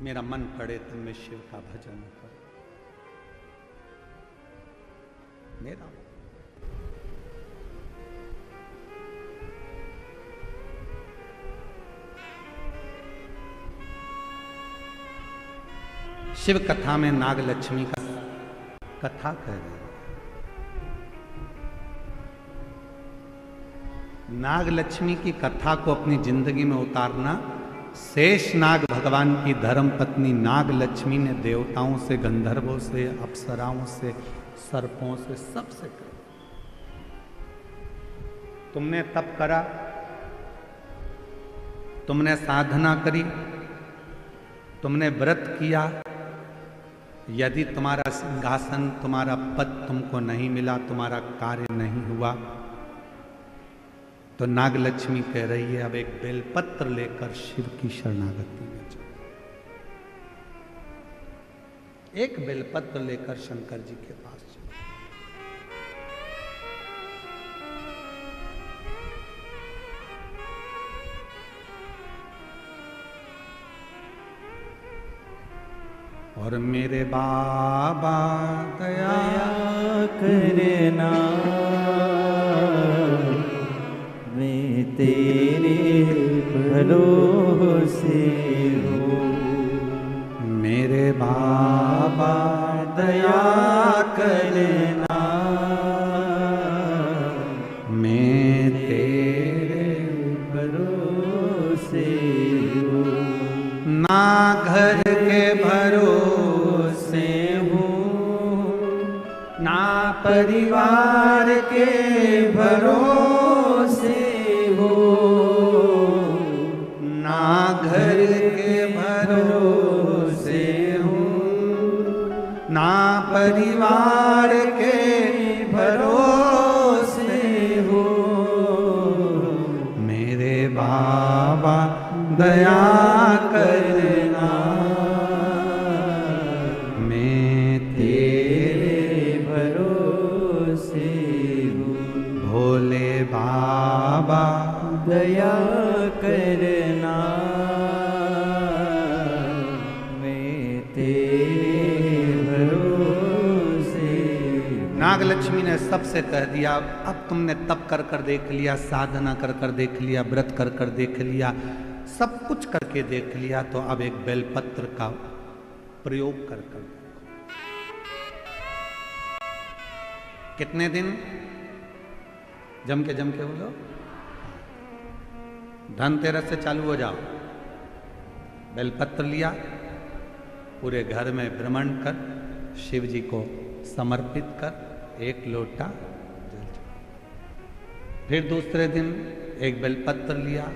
मेरा मन पड़े तो मैं शिव का भजन करूं, मेरा शिव कथा में नाग लक्ष्मी का कथा कह रही है। नाग लक्ष्मी की कथा को अपनी जिंदगी में उतारना, शेषनाग भगवान की धर्म पत्नी नाग लक्ष्मी ने देवताओं से, गंधर्वों से, अप्सराओं से, सर्पों से, सबसे कहा, तुमने तप करा, तुमने साधना करी, तुमने व्रत किया, यदि तुम्हारा सिंहासन, तुम्हारा पद तुमको नहीं मिला, तुम्हारा कार्य नहीं हुआ, तो नाग लक्ष्मी कह रही है अब एक बेलपत्र लेकर शिव की शरणागति में जाओ। एक बेलपत्र लेकर शंकर जी के पास जाओ। और मेरे बाबा दया करना, मैं तेरे भरोसे हूँ। मेरे बाबा दया करना, मैं तेरे भरोसे हूँ। ना घर के भरोसे हूँ, ना परिवार के भरोसे हो, ना घर के भरोसे हूँ, ना परिवार के भरोसे हो। मेरे बाबा दया करना, मैं तेरे भरोसे हूँ। भोले बाबा दया करना, मैं तेरे भरोसे हूँ। नाग लक्ष्मी ने सबसे कह दिया अब तुमने तप कर कर देख लिया, साधना कर कर देख लिया, व्रत कर कर देख लिया, सब कुछ करके देख लिया, तो अब एक बेलपत्र का प्रयोग कर कर देखो। कितने दिन? जम के बोलो, धनतेरस से चालू हो जाओ। बेलपत्र लिया, पूरे घर में भ्रमण कर, शिव जी को समर्पित कर, एक लोटा जल चढ़ाओ। फिर दूसरे दिन एक बेलपत्र लिया,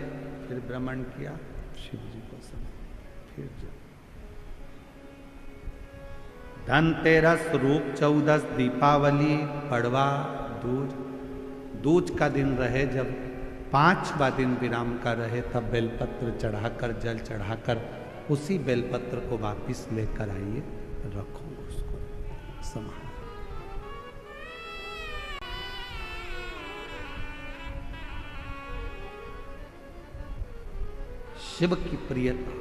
फिर भ्रमण किया, शिव जी को समर्पित, फिर जल। धनतेरस, रूप चौदस, दीपावली, पड़वा, दूज, दूज का दिन रहे, जब 5वां दिन विराम का रहे, तब बेलपत्र चढ़ाकर, जल चढ़ाकर उसी बेलपत्र को वापिस लेकर आइए, रखो उसको संभाल। शिव की प्रियता,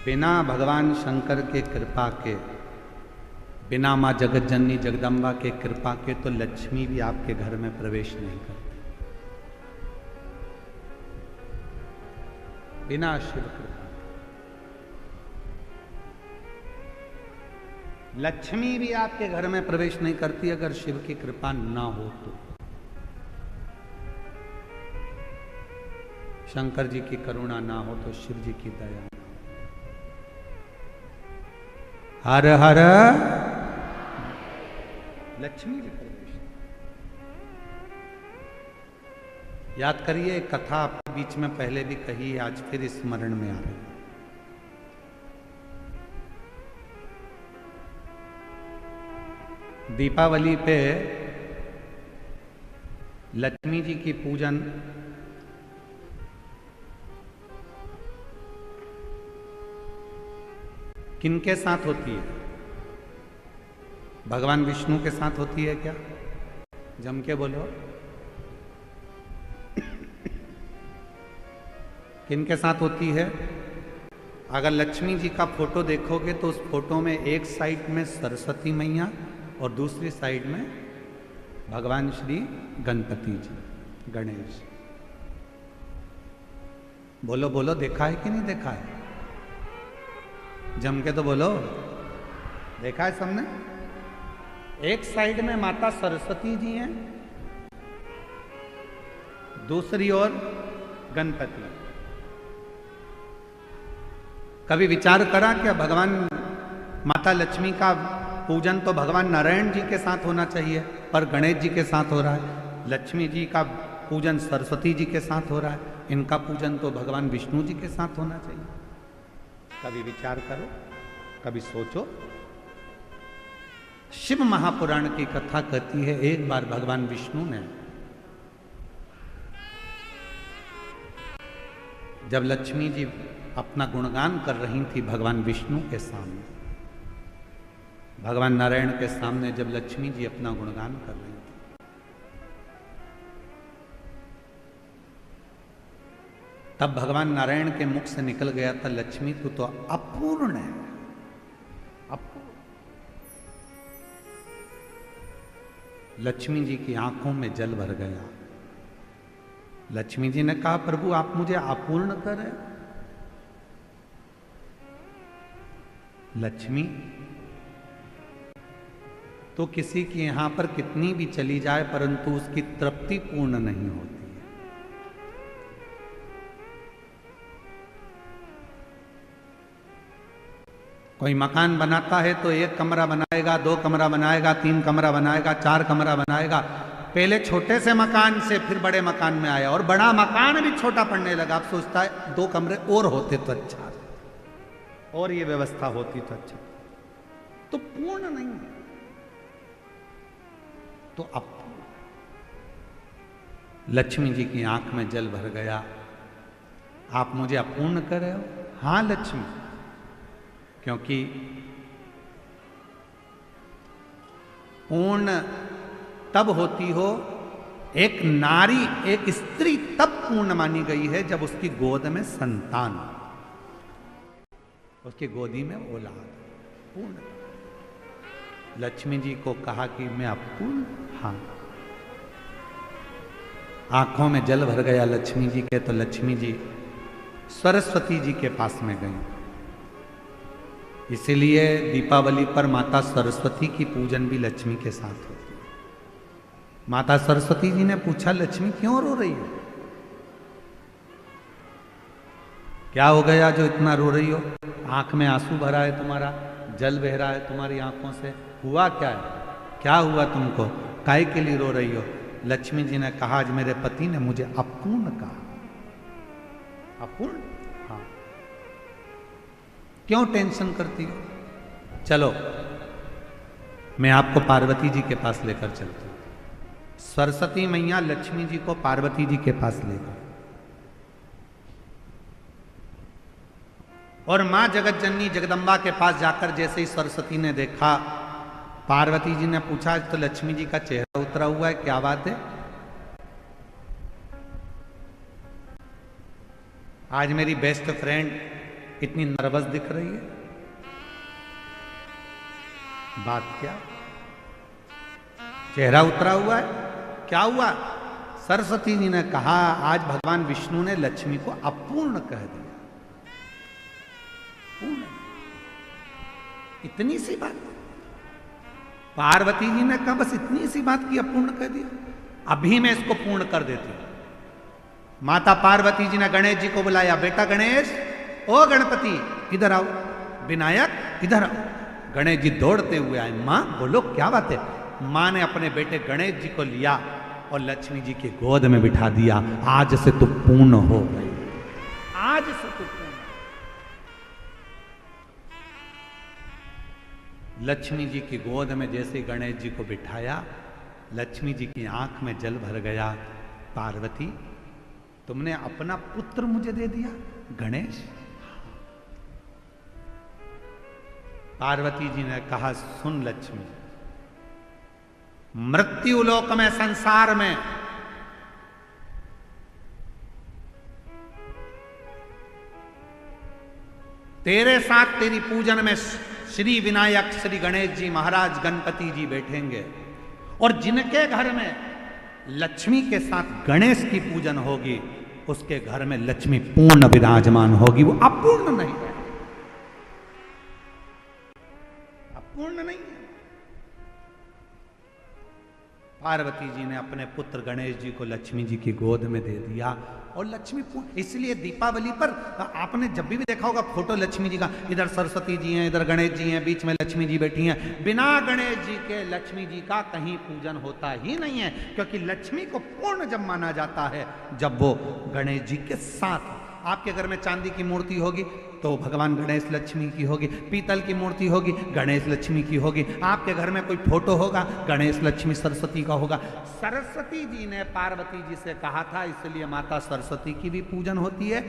बिना भगवान शंकर के कृपा के, बिना माँ जगत जननी जगदम्बा के कृपा के, तो लक्ष्मी भी आपके घर में प्रवेश नहीं करती। बिना शिव कृपा लक्ष्मी भी आपके घर में प्रवेश नहीं करती, अगर शिव की कृपा ना हो तो। शंकर जी की करुणा ना हो तो शिव जी की दया। हर हर लक्ष्मी जी प्रवेश। याद करिए, कथा आपके बीच में पहले भी कही, आज फिर स्मरण में आ रही। दीपावली पे लक्ष्मी जी की पूजन किनके साथ होती है? भगवान विष्णु के साथ होती है क्या? जम के बोलो। किनके साथ होती है? अगर लक्ष्मी जी का फोटो देखोगे तो उस फोटो में एक साइड में सरस्वती मैया और दूसरी साइड में भगवान श्री गणपति जी, गणेश। बोलो बोलो, देखा है कि नहीं देखा है? जम के तो बोलो, देखा है सबने? एक साइड में माता सरस्वती जी हैं, दूसरी ओर गणपति। कभी विचार करा क्या भगवान माता लक्ष्मी का पूजन तो भगवान नारायण जी के साथ होना चाहिए, पर गणेश जी के साथ हो रहा है। लक्ष्मी जी का पूजन सरस्वती जी के साथ हो रहा है, इनका पूजन तो भगवान विष्णु जी के साथ होना चाहिए। कभी विचार करो, कभी सोचो। शिव महापुराण की कथा कहती है, एक बार भगवान विष्णु ने जब लक्ष्मी जी अपना गुणगान कर रही थी भगवान विष्णु के सामने, भगवान नारायण के सामने जब लक्ष्मी जी अपना गुणगान कर रही थी, तब भगवान नारायण के मुख से निकल गया था, लक्ष्मी तू तो अपूर्ण है, अपूर्ण। लक्ष्मी जी की आंखों में जल भर गया। लक्ष्मी जी ने कहा, प्रभु आप मुझे अपूर्ण कर रहे? लक्ष्मी तो किसी की यहां पर कितनी भी चली जाए परंतु उसकी तृप्ति पूर्ण नहीं होती है। कोई मकान बनाता है तो एक कमरा बनाएगा, दो कमरा बनाएगा, तीन कमरा बनाएगा, चार कमरा बनाएगा। पहले छोटे से मकान से फिर बड़े मकान में आया और बड़ा मकान भी छोटा पड़ने लगा। अब सोचता है दो कमरे और होते तो अच्छा, और ये व्यवस्था होती तो अच्छा। तो पूर्ण नहीं है, तो अब लक्ष्मी जी की आंख में जल भर गया। आप मुझे अपूर्ण कर रहे हो? हां लक्ष्मी, क्योंकि पूर्ण तब होती हो, एक नारी, एक स्त्री तब पूर्ण मानी गई है जब उसकी गोद में संतान, उसकी गोदी में औलाद पूर्ण। लक्ष्मी जी को कहा कि मैं अपूर्ण? हाँ। आंखों में जल भर गया लक्ष्मी जी के, तो लक्ष्मी जी सरस्वती जी के पास में गई। इसीलिए दीपावली पर माता सरस्वती की पूजन भी लक्ष्मी के साथ होती है। माता सरस्वती जी ने पूछा, लक्ष्मी क्यों रो रही हो? क्या हो गया जो इतना रो रही हो? आंख में आंसू भरा है तुम्हारा, जल बह रहा है तुम्हारी आंखों से, हुआ क्या है? क्या हुआ तुमको? काहे के लिए रो रही हो? लक्ष्मी जी ने कहा, आज मेरे पति ने मुझे अपूर्ण कहा। अपूर्ण? हाँ। क्यों टेंशन करती हो? चलो मैं आपको पार्वती जी के पास लेकर चलती हूँ। सरस्वती मैया लक्ष्मी जी को पार्वती जी के पास ले गई और मां जगत जननी जगदम्बा के पास जाकर जैसे ही सरस्वती ने देखा, पार्वती जी ने पूछा, तो लक्ष्मी जी का चेहरा उतरा हुआ है, क्या बात है? आज मेरी बेस्ट फ्रेंड इतनी नर्वस दिख रही है, बात क्या? चेहरा उतरा हुआ है, क्या हुआ? सरस्वती जी ने कहा, आज भगवान विष्णु ने लक्ष्मी को अपूर्ण कह दिया। पूर्ण, इतनी सी बात। पार्वती जी ने कहा, बस इतनी सी बात की अपूर्ण कह दिया, अभी मैं इसको पूर्ण कर देती हूं। माता पार्वती जी ने गणेश जी को बुलाया, बेटा गणेश, ओ गणपति इधर आओ, विनायक इधर आओ। गणेश जी दौड़ते हुए आए। मां बोलो क्या बात है? मां ने अपने बेटे गणेश जी को लिया और लक्ष्मी जी की गोद में बिठा दिया। आज से तू पूर्ण हो गई, आज से तू पूर्ण। लक्ष्मी जी की गोद में जैसे गणेश जी को बिठाया, लक्ष्मी जी की आंख में जल भर गया। पार्वती, तुमने अपना पुत्र मुझे दे दिया गणेश? पार्वती जी ने कहा, सुन लक्ष्मी, मृत्यु लोक में, संसार में तेरे साथ तेरी पूजन में श्री विनायक, श्री गणेश जी महाराज, गणपति जी बैठेंगे, और जिनके घर में लक्ष्मी के साथ गणेश की पूजन होगी, उसके घर में लक्ष्मी पूर्ण विराजमान होगी, वो अपूर्ण नहीं है, अपूर्ण नहीं है। पार्वती जी ने अपने पुत्र गणेश जी को लक्ष्मी जी की गोद में दे दिया, और लक्ष्मी, इसलिए दीपावली पर आपने जब भी देखा होगा फोटो लक्ष्मी जी का, इधर सरस्वती जी हैं, इधर गणेश जी हैं, बीच में लक्ष्मी जी बैठी हैं। बिना गणेश जी के लक्ष्मी जी का कहीं पूजन होता ही नहीं है, क्योंकि लक्ष्मी को पूर्ण जब माना जाता है जब वो गणेश जी के साथ। आपके घर में चांदी की मूर्ति होगी तो भगवान गणेश लक्ष्मी की होगी, पीतल की मूर्ति होगी गणेश लक्ष्मी की होगी, आपके घर में कोई फोटो होगा गणेश लक्ष्मी सरस्वती का होगा। सरस्वती जी ने पार्वती जी से कहा था, इसलिए माता सरस्वती की भी पूजन होती है।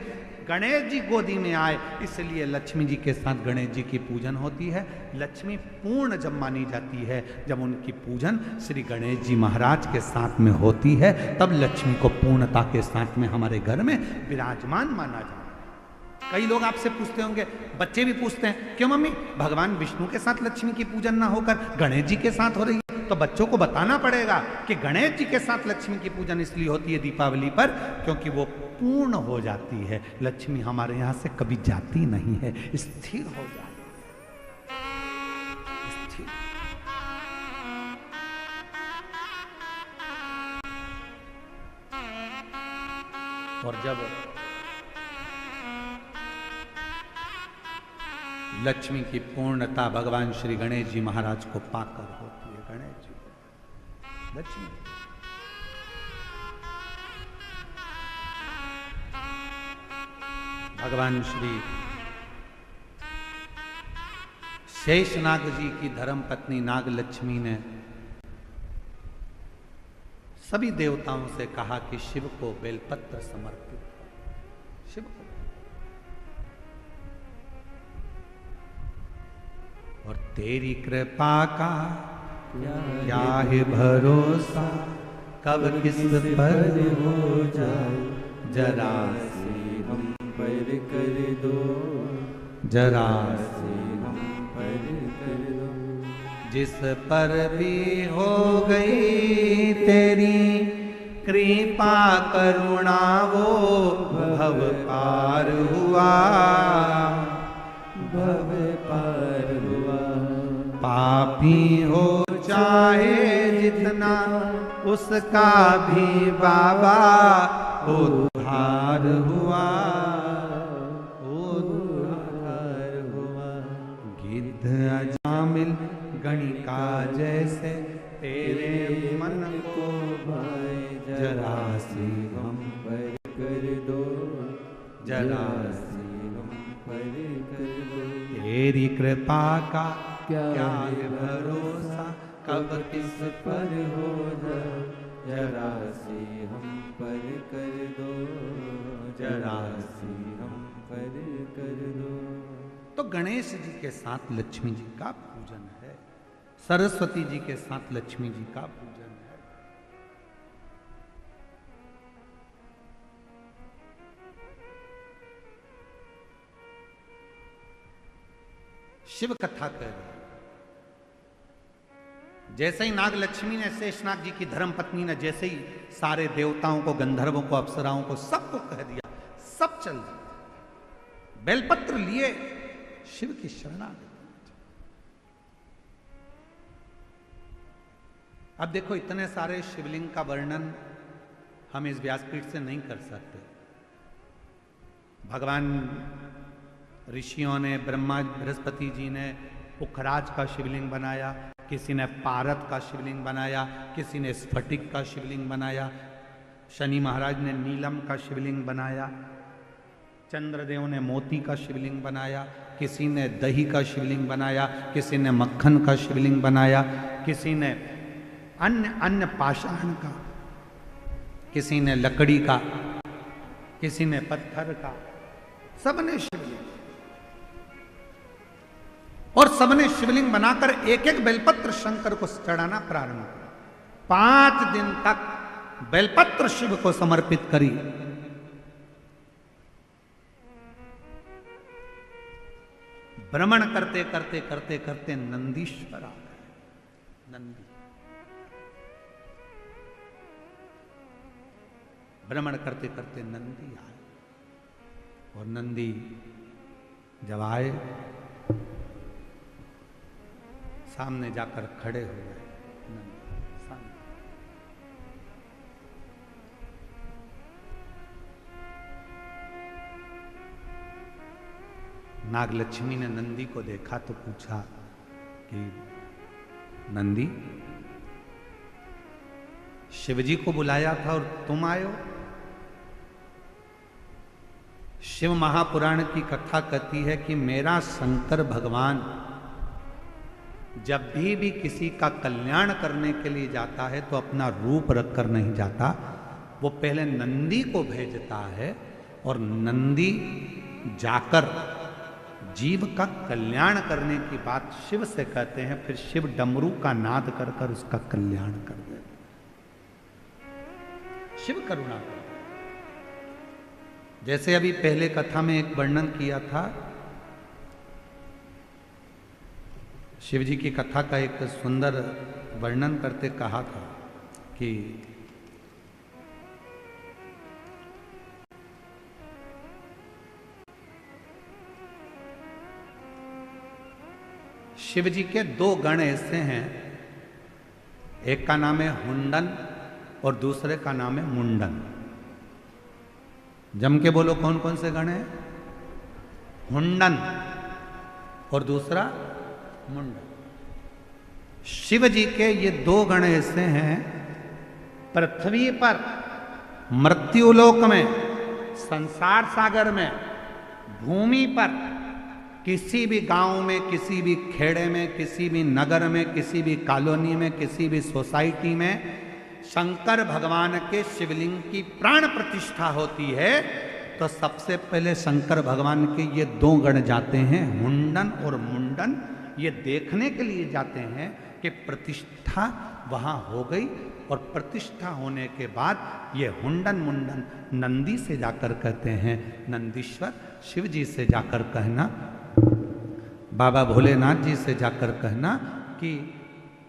गणेश जी गोदी में आए, इसलिए लक्ष्मी जी के साथ गणेश जी की पूजन होती है। लक्ष्मी पूर्ण जब मानी जाती है, जब उनकी पूजन श्री गणेश जी महाराज के साथ में होती है, तब लक्ष्मी को पूर्णता के साथ में हमारे घर में विराजमान माना जाता है। कई लोग आपसे पूछते होंगे, बच्चे भी पूछते हैं, क्यों मम्मी भगवान विष्णु के साथ लक्ष्मी की पूजन ना होकर गणेश जी के साथ हो रही है? तो बच्चों को बताना पड़ेगा कि गणेश जी के साथ लक्ष्मी की पूजन इसलिए होती है दीपावली पर, क्योंकि वो पूर्ण हो जाती है। लक्ष्मी हमारे यहां से कभी जाती नहीं है, स्थिर हो जाती है, स्थिर। और जब लक्ष्मी की पूर्णता भगवान श्री गणेश जी महाराज को पाकर होती है, गणेश जी लक्ष्मी, भगवान श्री शेषनाग जी की धर्म पत्नी नाग लक्ष्मी ने सभी देवताओं से कहा कि शिव को बेलपत्र समर्पित करो, शिव को। और तेरी कृपा का क्या है भरोसा, कब किस पर हो जाए, जरा से हम पर कर दो, जरा से हम पर कर दो। जिस पर भी हो गई तेरी कृपा करुणा, वो भव पार हुआ, भव पार हुआ। पापी हो चाहे जितना, उसका भी बाबा उद्धार हुआ, उद्धार हुआ। गिद्ध अजामिल गणिका जैसे तेरे मन को भाए, जरा सी हम पर कर दो, जरा सी हम पर कर दो। तेरी कृपा का क्या है भरोसा, कब किस पर हो जाए, जरा सी हम पर कर दो, जरा सी हम पर कर दो। तो गणेश जी के साथ लक्ष्मी जी का पूजन है, सरस्वती जी के साथ लक्ष्मी जी का पूजन है। शिव कथा कह रही, जैसे ही नाग लक्ष्मी ने, शेषनाग जी की धर्म पत्नी ने जैसे ही सारे देवताओं को, गंधर्वों को, अप्सराओं को, सबको कह दिया, सब चल दिया, बेलपत्र लिए शिव की शरणागति। अब देखो, इतने सारे शिवलिंग का वर्णन हम इस व्यासपीठ से नहीं कर सकते। भगवान ऋषियों ने, ब्रह्मा बृहस्पति जी ने पुखराज का शिवलिंग बनाया, किसी ने पारद का शिवलिंग बनाया, किसी ने स्फटिक का शिवलिंग बनाया, शनि महाराज ने नीलम का शिवलिंग बनाया, चंद्रदेव ने मोती का शिवलिंग बनाया, किसी ने दही का शिवलिंग बनाया, किसी ने मक्खन का शिवलिंग बनाया, किसी ने अन्य अन्य पाषाण का, किसी ने लकड़ी का, किसी ने पत्थर का, सबने शिवलिंग, और सबने शिवलिंग बनाकर एक एक बेलपत्र शंकर को चढ़ाना प्रारंभ किया। 5 दिन तक बेलपत्र शिव को समर्पित करी। भ्रमण करते करते करते करते नंदीश्वर आ गए। नंदी भ्रमण करते करते नंदी आए, और नंदी जब आए सामने जाकर खड़े हो गए। नंदी सामने। नागलक्ष्मी ने नंदी को देखा तो पूछा कि नंदी, शिवजी को बुलाया था और तुम आए हो? शिव महापुराण की कथा कहती है कि मेरा शंकर भगवान जब भी किसी का कल्याण करने के लिए जाता है तो अपना रूप रखकर नहीं जाता, वो पहले नंदी को भेजता है, और नंदी जाकर जीव का कल्याण करने की बात शिव से कहते हैं, फिर शिव डमरू का नाद कर कर उसका कल्याण कर देते। शिव करुणा कर, जैसे अभी पहले कथा में एक वर्णन किया था, शिव जी की कथा का एक सुंदर वर्णन करते कहा था कि शिव जी के 2 गण ऐसे हैं, एक का नाम है हुंडन और दूसरे का नाम है मुंडन। जम के बोलो कौन कौन से गण हैं? हुंडन और दूसरा मुंडन। शिव जी के ये 2 गण ऐसे हैं, पृथ्वी पर मृत्युलोक में, संसार सागर में, भूमि पर, किसी भी गांव में, किसी भी खेड़े में, किसी भी नगर में, किसी भी कॉलोनी में, किसी भी सोसाइटी में शंकर भगवान के शिवलिंग की प्राण प्रतिष्ठा होती है तो सबसे पहले शंकर भगवान के ये 2 गण जाते हैं, हुंडन और मुंडन। ये देखने के लिए जाते हैं कि प्रतिष्ठा वहां हो गई, और प्रतिष्ठा होने के बाद ये हुंडन मुंडन नंदी से जाकर कहते हैं, नंदीश्वर शिव जी से जाकर कहना, बाबा भोलेनाथ जी से जाकर कहना कि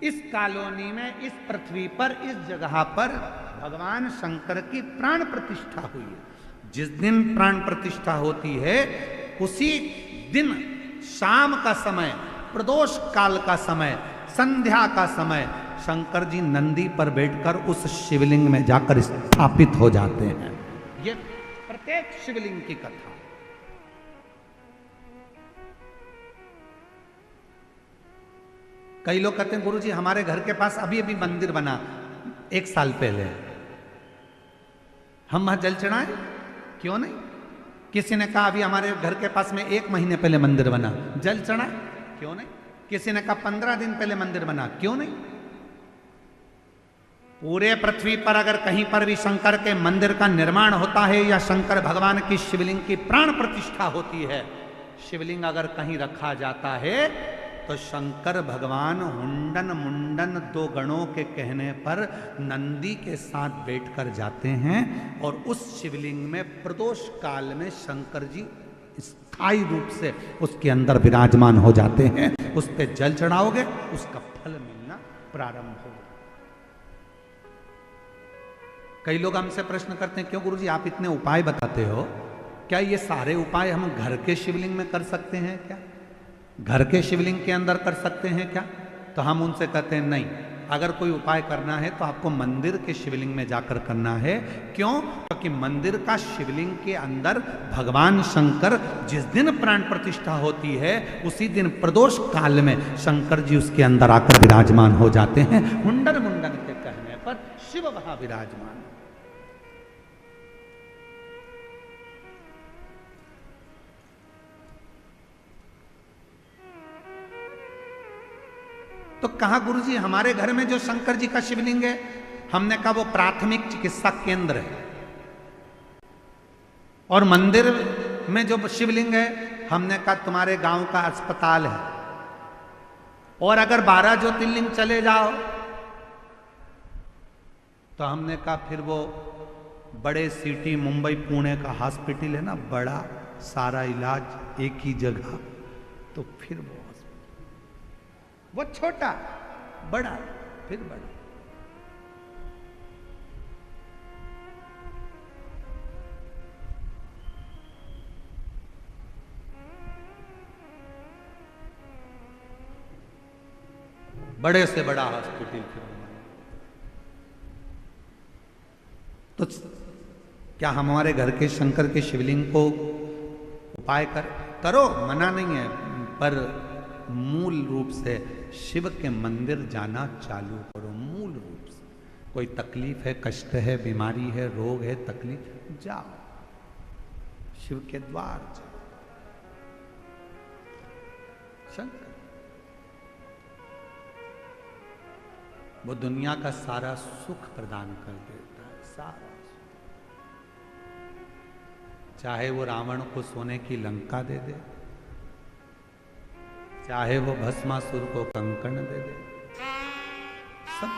इस कॉलोनी में, इस पृथ्वी पर, इस जगह पर भगवान शंकर की प्राण प्रतिष्ठा हुई है। जिस दिन प्राण प्रतिष्ठा होती है उसी दिन शाम का समय, प्रदोष काल का समय, संध्या का समय, शंकर जी नंदी पर बैठकर उस शिवलिंग में जाकर स्थापित हो जाते हैं। ये प्रत्येक शिवलिंग की कथा। कई लोग कहते हैं गुरुजी हमारे घर के पास अभी अभी मंदिर बना 1 साल पहले, हम वहां जल चढ़ाएं? क्यों नहीं? किसी ने कहा अभी हमारे घर के पास में 1 महीने पहले मंदिर बना, जल चढ़ाएं? क्यों नहीं? किसी ने कहा 15 दिन पहले मंदिर बना, क्यों नहीं? पूरे पृथ्वी पर अगर कहीं पर भी शंकर के मंदिर का निर्माण होता है या शंकर भगवान की शिवलिंग की प्राण प्रतिष्ठा होती है, शिवलिंग अगर कहीं रखा जाता है तो शंकर भगवान हुंडन मुंडन 2 गणों के कहने पर नंदी के साथ बैठकर जाते हैं, और उस शिवलिंग में प्रदोष काल में शंकर जी स्थायी रूप से उसके अंदर विराजमान हो जाते हैं। उस पे जल चढ़ाओगे उसका फल मिलना प्रारंभ होगा। कई लोग हमसे प्रश्न करते हैं क्यों गुरुजी आप इतने उपाय बताते हो, क्या ये सारे उपाय हम घर के शिवलिंग में कर सकते हैं क्या? घर के शिवलिंग के अंदर कर सकते हैं क्या? तो हम उनसे कहते हैं नहीं, अगर कोई उपाय करना है तो आपको मंदिर के शिवलिंग में जाकर करना है। क्यों? क्योंकि मंदिर का शिवलिंग के अंदर भगवान शंकर जिस दिन प्राण प्रतिष्ठा होती है उसी दिन प्रदोष काल में शंकर जी उसके अंदर आकर विराजमान हो जाते हैं। हुंडन मुंडन के कहने पर शिव वहां विराजमान। तो कहा गुरुजी हमारे घर में जो शंकर जी का शिवलिंग है, हमने कहा वो प्राथमिक चिकित्सा केंद्र है, और मंदिर में जो शिवलिंग है हमने कहा तुम्हारे गांव का अस्पताल है, और अगर 12 ज्योतिर्लिंग चले जाओ तो हमने कहा फिर वो बड़े सिटी मुंबई पुणे का हॉस्पिटल है ना, बड़ा सारा इलाज एक ही जगह, तो फिर वो छोटा बड़ा फिर बड़ा। बड़े से बड़ा हॉस्पिटल फिर। तो क्या हमारे घर के शंकर के शिवलिंग को उपाय करो, मना नहीं है, पर मूल रूप से शिव के मंदिर जाना चालू करो। मूल रूप से कोई तकलीफ है, कष्ट है, बीमारी है, रोग है, तकलीफ, जाओ शिव के द्वार जाओ। शंकर वो दुनिया का सारा सुख प्रदान कर देता है, सारा। चाहे वो रावण को सोने की लंका दे दे, चाहे वो भस्मासुर को कंकण दे दे, सब।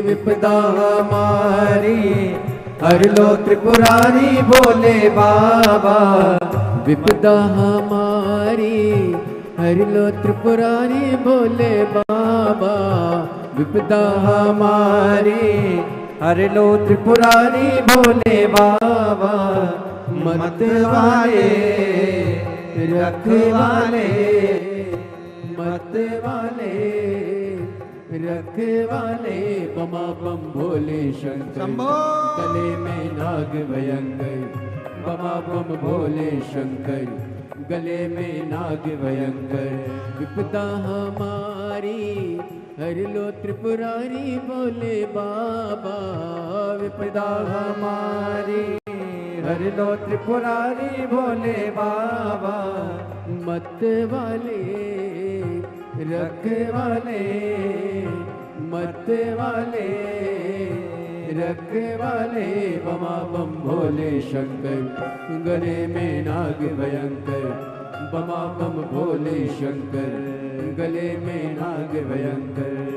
विपदा हमारी हर लो त्रिपुरारी बोले बाबा, विपदा हमारी हर लो त्रिपुरारी बोले बाबा, विपदा हमारी हर लो त्रिपुरारी बोले बाबा, मत वाले रखवाले, मत वाले रखवाले, बमा बम भोले शंकर, गले में नाग भयंकर, बमा बम भोले शंकर, गले में नाग भयंकर, विपदा हमारी हर लो त्रिपुरारी बोले बाबा, विपदा हमारी हर लो त्रिपुरारी बोले बाबा, मत वाले रखवाले, मत वाले रखवाले, बमा बम भोले शंकर, गले में नाग भयंकर, बमा बम भोले शंकर, गले में नाग भयंकर।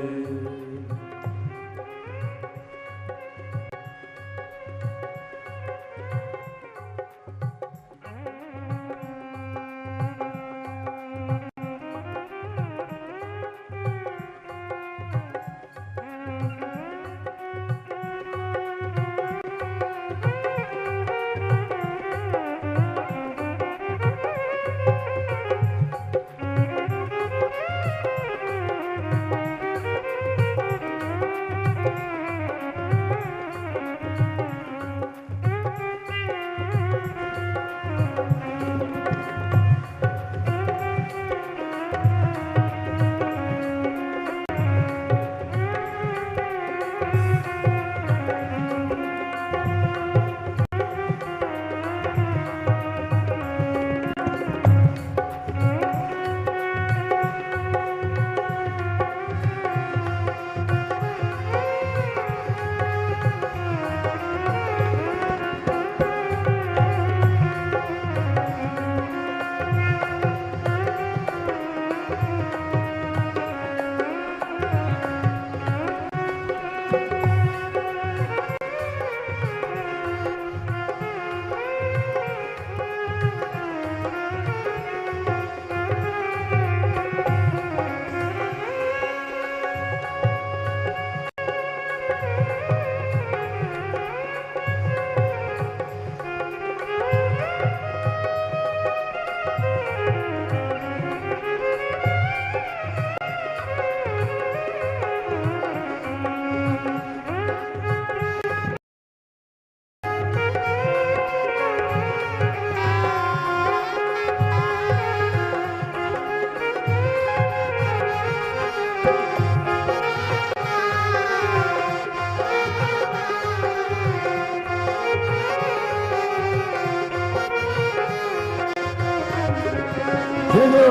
जय हो।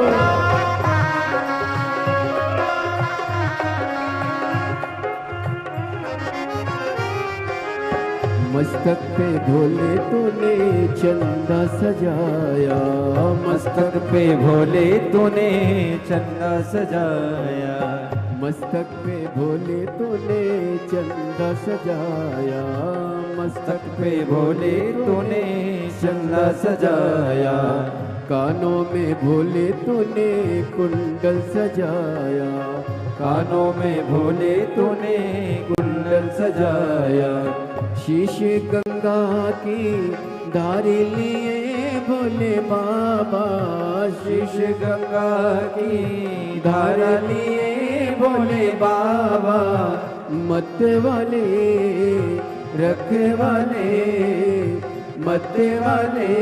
मस्तक पे भोले तूने चंदा सजाया, मस्तक पे भोले तूने चंदा सजाया, मस्तक पे भोले तूने चंदा सजाया, मस्तक पे भोले तूने चंदा सजाया, कानों में भोले तूने कुंडल सजाया, कानों में भोले तूने कुंडल सजाया, शीश गंगा की धारी लिए भोले बाबा, शीश गंगा की धारा लिए भोले बाबा, मत वाले रखे वाले, मत वाले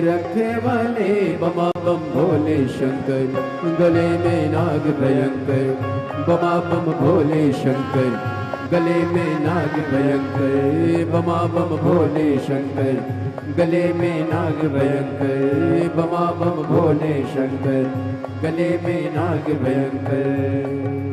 रखे वाले, बमा बम भोले शंकर, गले में नाग भयंकर, बमा बम भोले शंकर, गले में नाग भयंकर, बमा बम भोले शंकर, गले में नाग भयंकर, बमा बम भोले शंकर, गले में नाग भयंकर।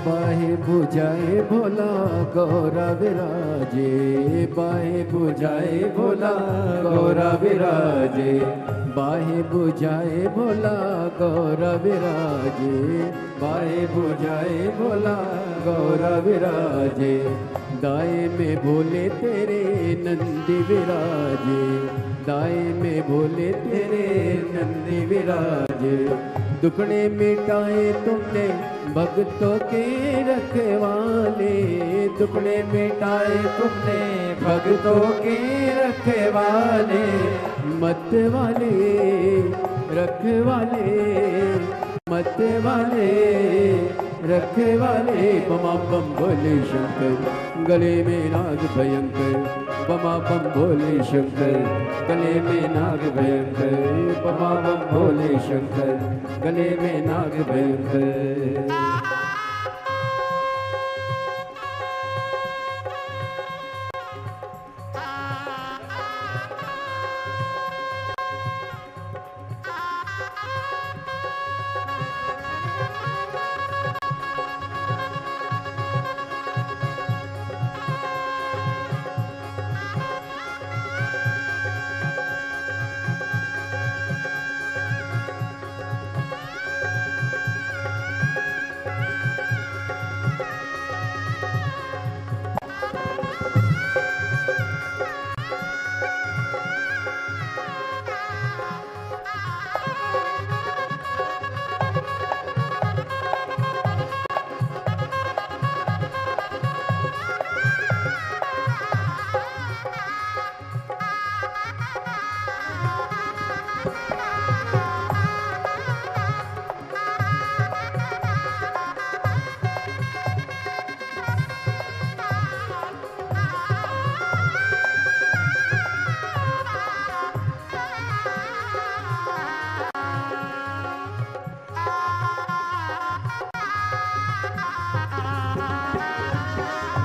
बाहे बुझाए भोला गौरा विराजे, बाहे बुझाए भोला गौरा विराजे, बाहे बुझाए भोला गौरा विराजे, बाहे बुझाए भोला गौरा विराजे, दाएं में भोले तेरे नंदी विराजे, दाएं में भोले तेरे नंदी विराजे, दुखड़े मिटाए तुमने भक्तों के रखवाले, दुखड़े मिटाए तुमने भक्तों के रखवाले, मत वाले रखवाले, मत वाले रखवाले, बमा बम भोले शंकर, गले में नाग भयंकर, बमा बम भोले शंकर, गले में नाग भयंकर, बमा बम भोले शंकर, गले में नाग भयंकर।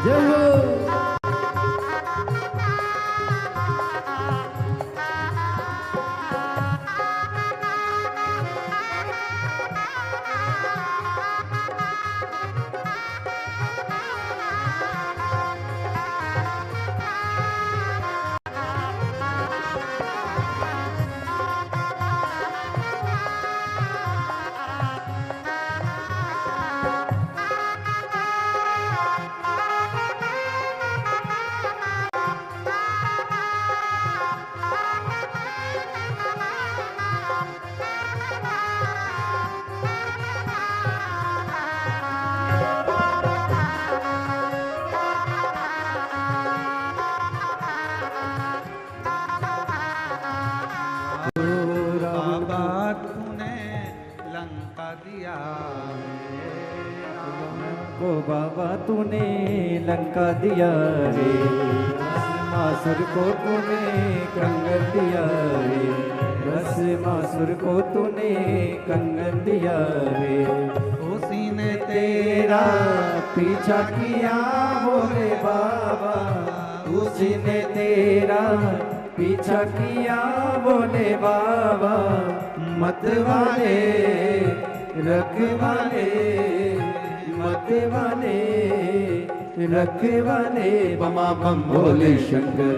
जय हो। बाबा तूने लंका दिया रे, मासुर को तूने कंगन दिया रे, बस मासुर को तूने कंगन दिया रे। उसी ने तेरा पीछा किया बोले बाबा, उसी ने तेरा पीछा किया बोले बाबा। मत वाले रखवाले, मत वाले रखवाले, बमा बम भोले शंकर,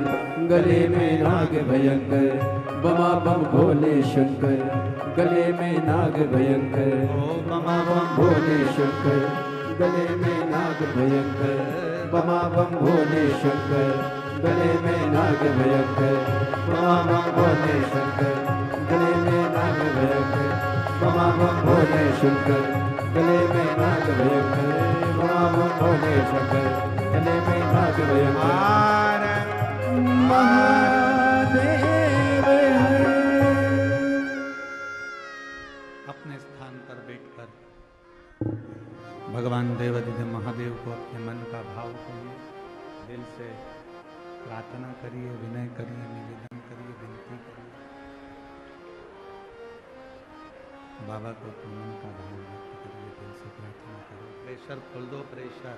गले में नाग भयंकर, बमा बम भोले शंकर, गले में नाग भयंकर, बमा बम भोले शंकर, गले में नाग भयंकर, बमा बम भोले शंकर, गले में नाग भयंकर, बमा बम भोले शंकर, गले में नाग भयंकर, बमा बम भोले शंकर, गले में नाग भयंकर, बमा बम भोले शंकर, गले में नाग भयंकर। महादेव अपने स्थान पर बैठकर भगवान देवाधिदेव महादेव को अपने मन का भाव करिए, दिल से प्रार्थना करिए, विनय करिए, निवेदन करिए, विनती करिए। बाबा को अपने मन का भाव व्यक्त करिए, दिल से प्रार्थना करिए। प्रेशर खोल दो, प्रेशर।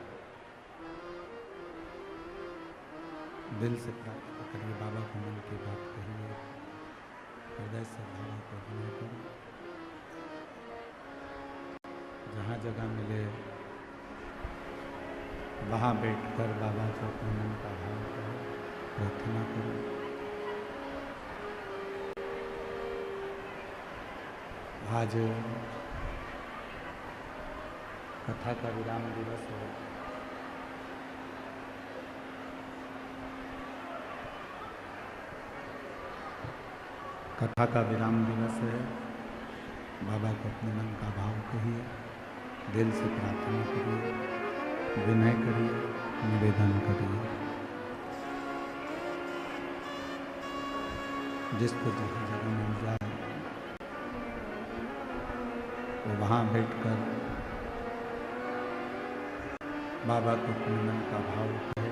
दिल से प्रार्थना करिए, बाबा को मन की बात कहिए, हृदय से बाबा को विनय करिए। जहाँ जगह मिले वहाँ बैठकर बाबा को अपने मन का भाव करें, प्रार्थना करें। आज कथा का विराम दिवस है। कथा का विराम दिवस है। बाबा को अपने मन का भाव कहिए, दिल से प्रार्थना करिए, विनय करिए, निवेदन करिए। जिसको जहाँ जगह मिल जाए वो वहाँ बैठकर बाबा को अपने मन का भाव कहे।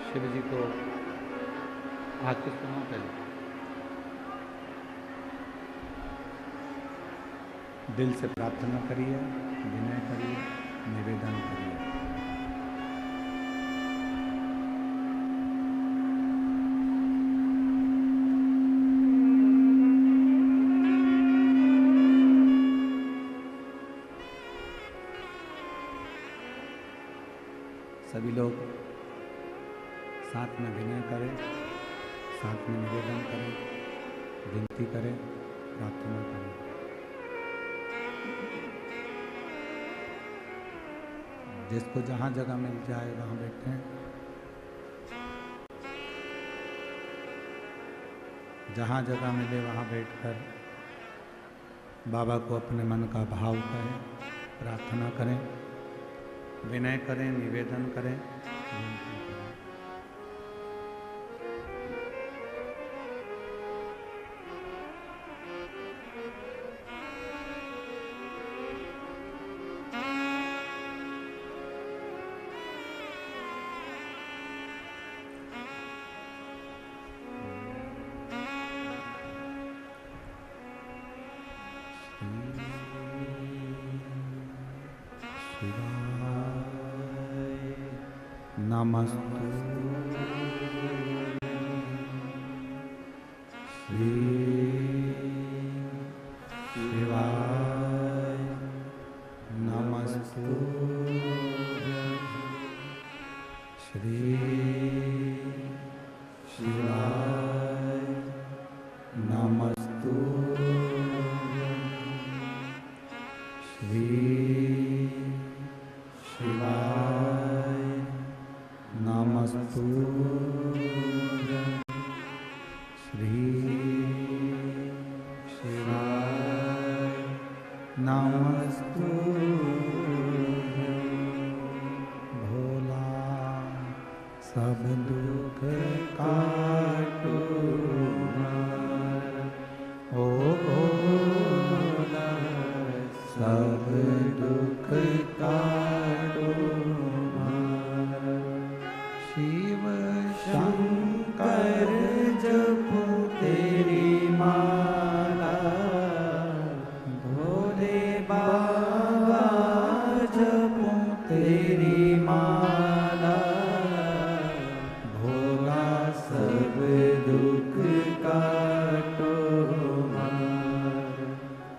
शिव जी को आके सुनो पहले, दिल से प्रार्थना करिए, विनय करिए, निवेदन करिए। सभी लोग साथ में विनय करें, साथ में निवेदन करें, विनती करें, प्रार्थना करें। जिसको जहाँ जगह मिल जाए वहाँ बैठें। जहाँ जगह मिले वहाँ बैठकर बाबा को अपने मन का भाव करें, प्रार्थना करें, विनय करें, निवेदन करें, विनती करें। शिवाय नमस्तु श्री शिवाय नमस्तु श्री शिवाय नमस्तु श्री शिवाय नमस्तु श्री शिवाय नमस्तु भोला सब दुख काटो ओ भोला सब दुख काटो शिव शंकर जपो तेरी माला भोले बाबा जपो तेरी माला भोला सब दुख काटो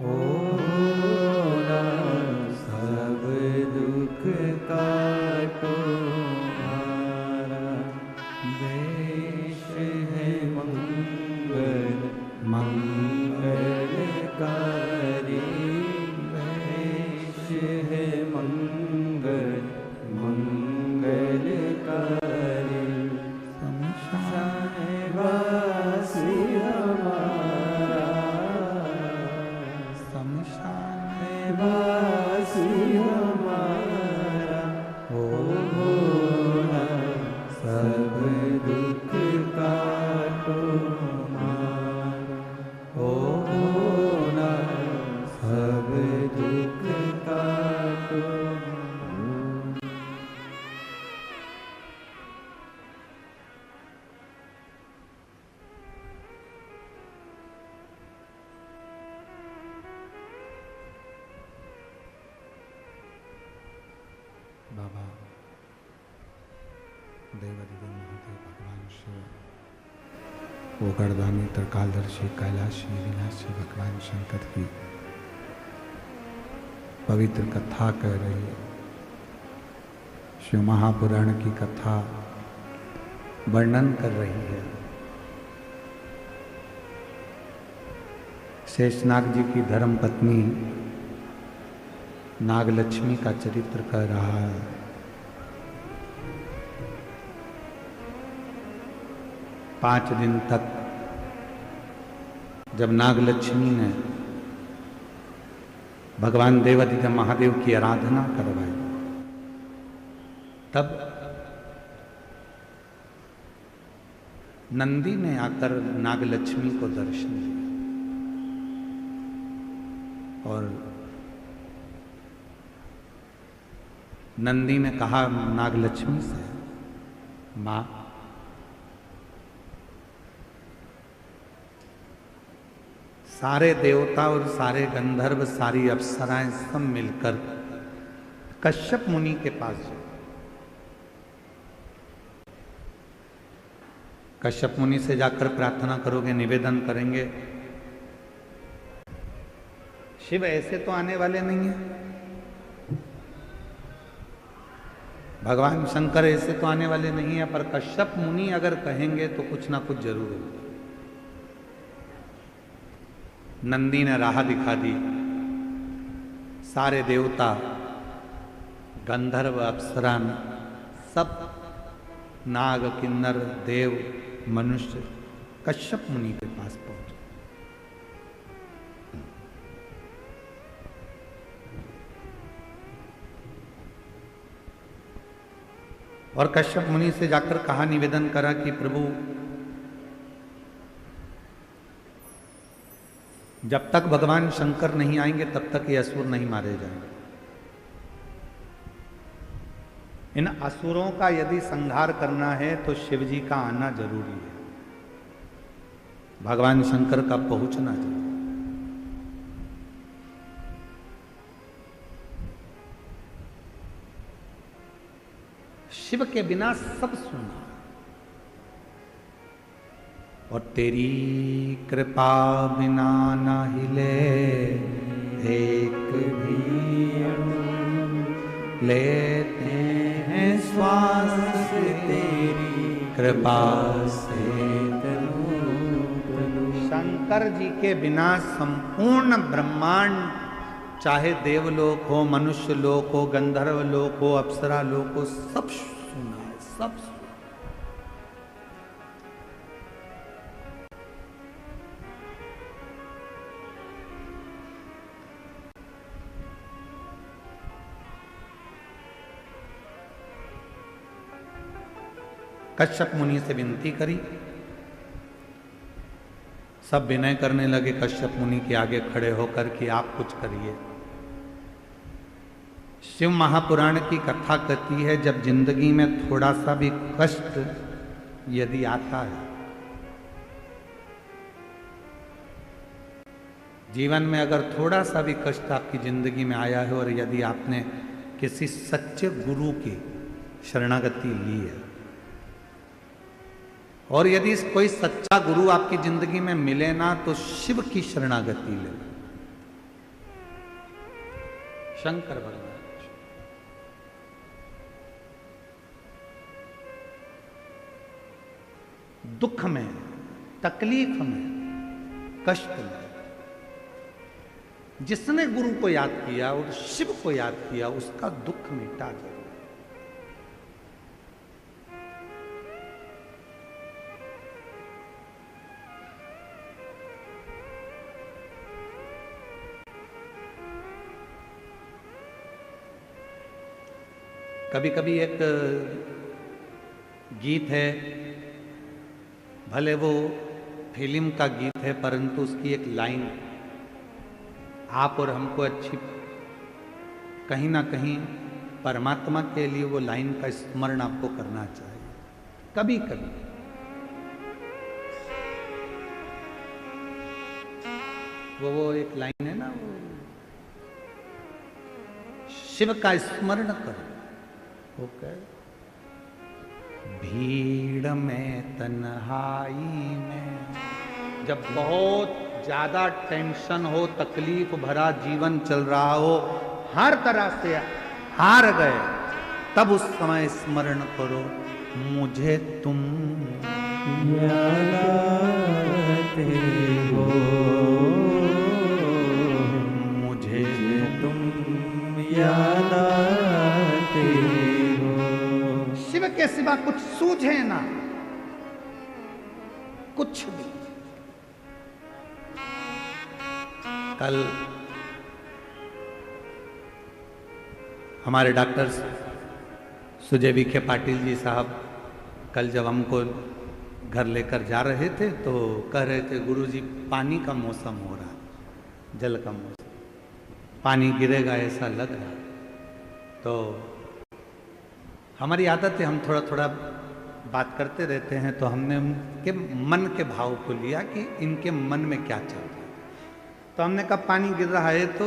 ओ भोला सब दुख काटो देश है मंगल मंगलकारी देश है मंगल मंगलकारी शमशानवासी हमारा शमशानवासी हमारा ओ भोला सब दुख काटो हमारा ओ भोला सब दुख काटो बाबा देवादिदेव महादेव भगवान शिव वो गर्दानी त्रिकालदर्शी कैलाशी विनाशी भगवान शंकर की पवित्र कथा कह रही है। शिव महापुराण की कथा वर्णन कर रही है। शेषनाग जी की धर्म पत्नी नागलक्ष्मी का चरित्र कह रहा है। पांच दिन तक जब नागलक्ष्मी ने भगवान देवादिदेव महादेव की आराधना करवाई तब नंदी ने आकर नागलक्ष्मी को दर्शन दिया और नंदी ने कहा नागलक्ष्मी से, मां सारे देवता और सारे गंधर्व सारी अप्सराएं सब मिलकर कश्यप मुनि के पास जाओ। कश्यप मुनि से जाकर प्रार्थना करोगे, निवेदन करेंगे। शिव ऐसे तो आने वाले नहीं है, भगवान शंकर ऐसे तो आने वाले नहीं है, पर कश्यप मुनि अगर कहेंगे तो कुछ ना कुछ जरूर होगा। नंदी ने राह दिखा दी। सारे देवता गंधर्व अप्सरा सब नाग किन्नर देव मनुष्य कश्यप मुनि के पास पहुंचे। और कश्यप मुनि से जाकर कहा, निवेदन करा कि प्रभु जब तक भगवान शंकर नहीं आएंगे तब तक ये असुर नहीं मारे जाएंगे। इन असुरों का यदि संहार करना है तो शिव जी का आना जरूरी है, भगवान शंकर का पहुंचना जरूरी है। शिव के बिना सब सुना। और तेरी कृपा बिना न हिले एक भी अणु, लेते हैं श्वास तेरी कृपा से शंकर जी के बिना संपूर्ण ब्रह्मांड, चाहे देवलोक हो, मनुष्य लोक हो, गंधर्व लोक हो, अप्सरा लोक हो, सब सुना है, सब सुना। कश्यप मुनि से विनती करी, सब विनय करने लगे कश्यप मुनि के आगे खड़े होकर कि आप कुछ करिए। शिव महापुराण की कथा कहती है, जब जिंदगी में थोड़ा सा भी कष्ट यदि आता है, जीवन में अगर थोड़ा सा भी कष्ट आपकी जिंदगी में आया है और यदि आपने किसी सच्चे गुरु की शरणागति ली है, और यदि कोई सच्चा गुरु आपकी जिंदगी में मिले ना, तो शिव की शरणागति ले, शंकर भगवान। दुख में, तकलीफ में, कष्ट में जिसने गुरु को याद किया और शिव को याद किया, उसका दुख मिटा गया। कभी कभी एक गीत है, भले वो फिल्म का गीत है, परंतु उसकी एक लाइन आप और हमको अच्छी, कहीं ना कहीं परमात्मा के लिए वो लाइन का स्मरण आपको करना चाहिए कभी कभी। वो एक लाइन है ना, वो शिव का स्मरण करो। ओके, भीड़ में, तन्हाई में, जब बहुत ज्यादा टेंशन हो, तकलीफ भरा जीवन चल रहा हो, हर तरह से हार गए, तब उस समय स्मरण करो, मुझे तुम याद आते हो, मुझे तुम याद आते हो। शिव के सिवा कुछ सूझे ना, कुछ भी। कल हमारे डॉक्टर सुजय विखे पाटिल जी साहब कल जब हमको घर लेकर जा रहे थे तो कह रहे थे, गुरुजी पानी का मौसम हो रहा, जल का मौसम, पानी गिरेगा ऐसा लग रहा। तो हमारी आदत है, हम थोड़ा थोड़ा बात करते रहते हैं, तो हमने उनके मन के भाव को लिया कि इनके मन में क्या चल रहा है। तो हमने कहा पानी गिर रहा है, तो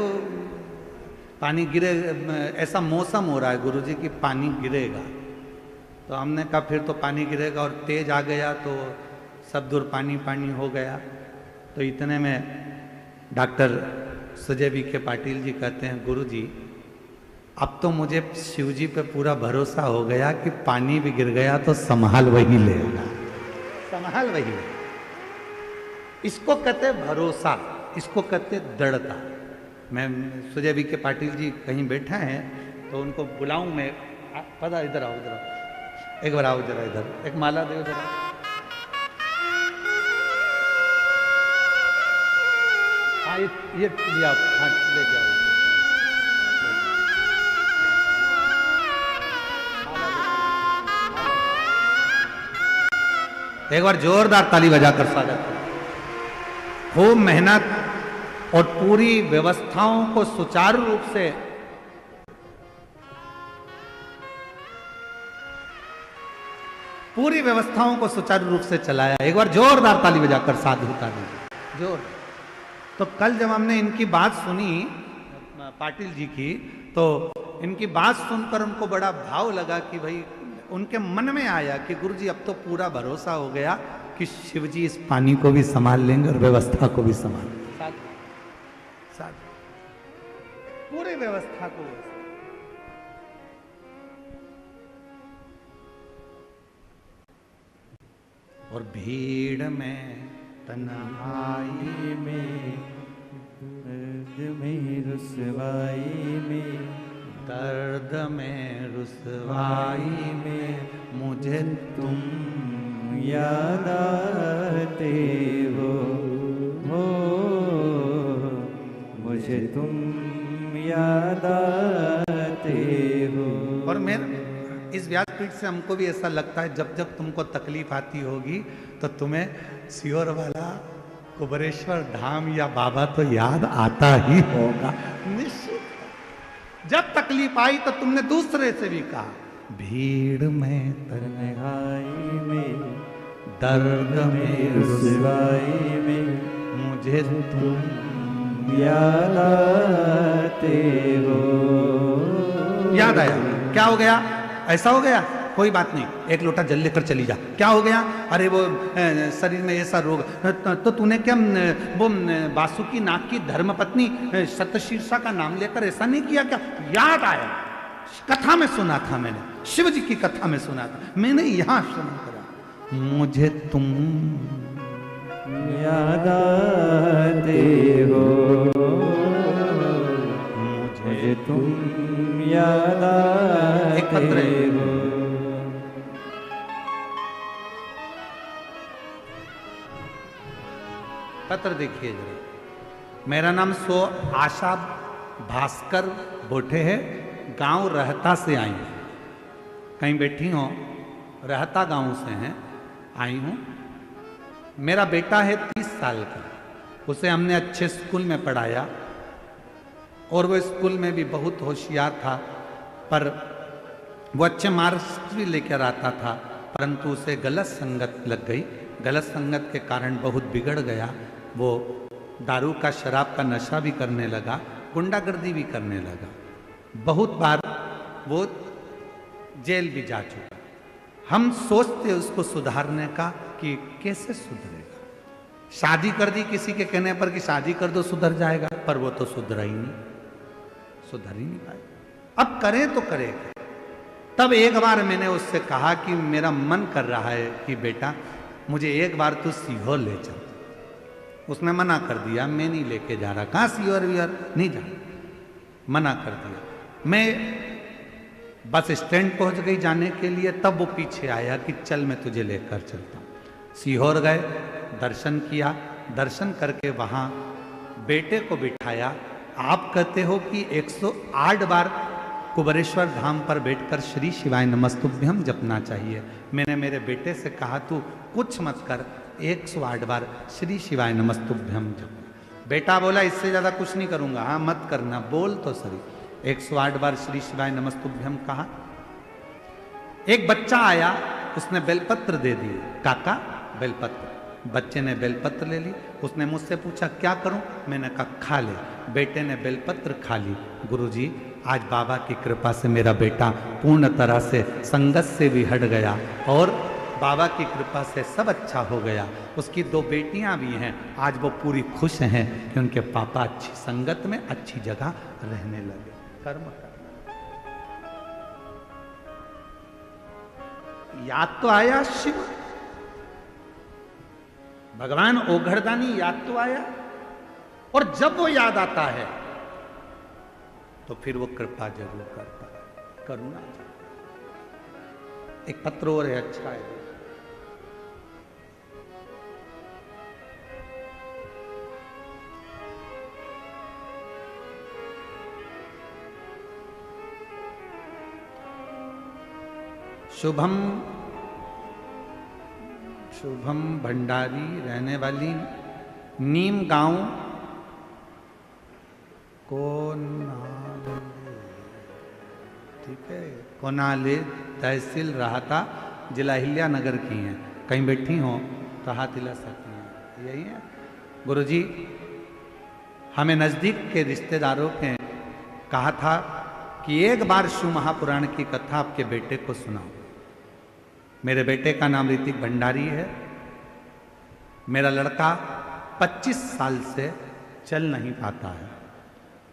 पानी गिरे, ऐसा मौसम हो रहा है गुरुजी कि पानी गिरेगा। तो हमने कहा फिर तो पानी गिरेगा, और तेज आ गया तो सब दूर पानी पानी हो गया। तो इतने में डॉक्टर सुजय विखे पाटिल जी कहते हैं, गुरुजी अब तो मुझे शिवजी पे पूरा भरोसा हो गया कि पानी भी गिर गया तो संभाल वही लेगा, संभाल वही लेगा। इसको कहते भरोसा, इसको कहते दृढ़ता। मैं सुजय विखे पाटिल जी कहीं बैठा हैं तो उनको बुलाऊं मैं, पता इधर आओ, इधर आओ, एक बार आओ जरा इधर, एक माला दो जरा। हाँ ये लिया, हाँ ले जाओ। एक बार जोरदार ताली बजाकर स्वागत करें। खूब मेहनत और पूरी व्यवस्थाओं को सुचारू रूप से चलाया। एक बार जोरदार ताली बजाकर साधुता दीजिए, जोर। तो कल जब हमने इनकी बात सुनी पाटिल जी की, तो इनकी बात सुनकर हमको बड़ा भाव लगा कि भाई उनके मन में आया कि गुरुजी अब तो पूरा भरोसा हो गया कि शिव जी इस पानी को भी संभाल लेंगे और व्यवस्था को भी संभाल लेंगे। साथ पूरी व्यवस्था को। और भीड़ में तन्हाई में, दर्द में रुसवाई में, दर्द में रुसवाई में मुझे तुम याद आते हो, मुझे तुम याद आते हो। और मेरे इस व्यासपीठ से हमको भी ऐसा लगता है जब जब तुमको तकलीफ आती होगी तो तुम्हें सियोर वाला कुबरेश्वर धाम या बाबा तो याद आता ही होगा निश्चित। जब तकलीफ आई तो तुमने दूसरे से भी कहा, भीड़ में तन्हाई में, दर्द में रुसवाई में मुझे तुम याद आते हो। याद आया। क्या हो गया? ऐसा हो गया, कोई बात नहीं, एक लोटा जल लेकर चली जा। क्या हो गया? अरे वो शरीर में ऐसा रोग, तो तूने क्या वो वासुकी नाग की धर्मपत्नी शतशीर्षा का नाम लेकर ऐसा नहीं किया क्या? याद आया, कथा में सुना था मैंने, शिव जी की कथा में सुना था मैंने, यहां श्रवण करा। मुझे तुम याद आते हो, मुझे तुम याद आते हो। पत्र देखिए जरा। मेरा नाम सो आशा भास्कर बोठे है, गांव रहता से आई हूँ। कहीं बैठी हो, रहता गांव से हैं, आई हूँ। मेरा बेटा है 30 साल का, उसे हमने अच्छे स्कूल में पढ़ाया और वो स्कूल में भी बहुत होशियार था, पर वो अच्छे मार्क्स भी लेकर आता था, परंतु उसे गलत संगत लग गई। गलत संगत के कारण बहुत बिगड़ गया। वो दारू का, शराब का नशा भी करने लगा, गुंडागर्दी भी करने लगा। बहुत बार वो जेल भी जा चुका। हम सोचते उसको सुधारने का कि कैसे सुधरेगा। शादी कर दी किसी के कहने पर कि शादी कर दो सुधर जाएगा, पर वो तो सुधरा ही नहीं, सुधर ही नहीं पाएगा। अब करें तो करेगा। तब एक बार मैंने उससे कहा कि मेरा मन कर रहा है कि बेटा मुझे एक बार तू सीहोर ले चल। उसने मना कर दिया, मैं नहीं लेके जा रहा। कहाँ सीहोर वीहोर नहीं जा, मना कर दिया। मैं बस स्टैंड पहुंच गई जाने के लिए, तब वो पीछे आया कि चल मैं तुझे लेकर चलता हूँ। सीहोर गए, दर्शन किया, दर्शन करके वहाँ बेटे को बिठाया। आप कहते हो कि 108 बार कुबरेश्वर धाम पर बैठकर श्री शिवाय नमस्तुभ्यम जपना चाहिए। मैंने मेरे बेटे से कहा तू कुछ मत कर, 108 बार श्री शिवाय नमस्तुभ्यम जप। बेटा बोला इससे ज्यादा कुछ नहीं करूंगा। हाँ मत करना, बोल तो सही। 108 बार श्री शिवाय नमस्तुभ्यम कहा। एक बच्चा आया, उसने बेलपत्र दे दिए। काका बेलपत्र। बच्चे ने बेलपत्र ले ली। उसने मुझसे पूछा क्या करूं? मैंने कहा खा ले। बेटे ने बेलपत्र खा ली। गुरुजी आज बाबा की कृपा से मेरा बेटा पूर्ण तरह से संगत से भी हट गया और बाबा की कृपा से सब अच्छा हो गया। उसकी 2 बेटियां भी हैं, आज वो पूरी खुश हैं कि उनके पापा अच्छी संगत में अच्छी जगह रहने लगे। कर्म करना। याद तो आया शिव, भगवान ओघड़दानी याद तो आया, और जब वो याद आता है तो फिर वो कृपा जरूर करता है, करुणा। एक पत्र और है, अच्छा है। शुभम शुभम भंडारी, रहने वाली नीम गांव कोनाले, ठीक है, कोनाले तहसील राहता, जिला हिल्या नगर की हैं। कहीं बैठी हो तो हाथ हिला सकती हैं, यही है। गुरुजी हमें नज़दीक के रिश्तेदारों के कहा था कि एक बार शिव महापुराण की कथा आपके बेटे को सुनाओ। मेरे बेटे का नाम ऋतिक भंडारी है। मेरा लड़का 25 साल से चल नहीं पाता है।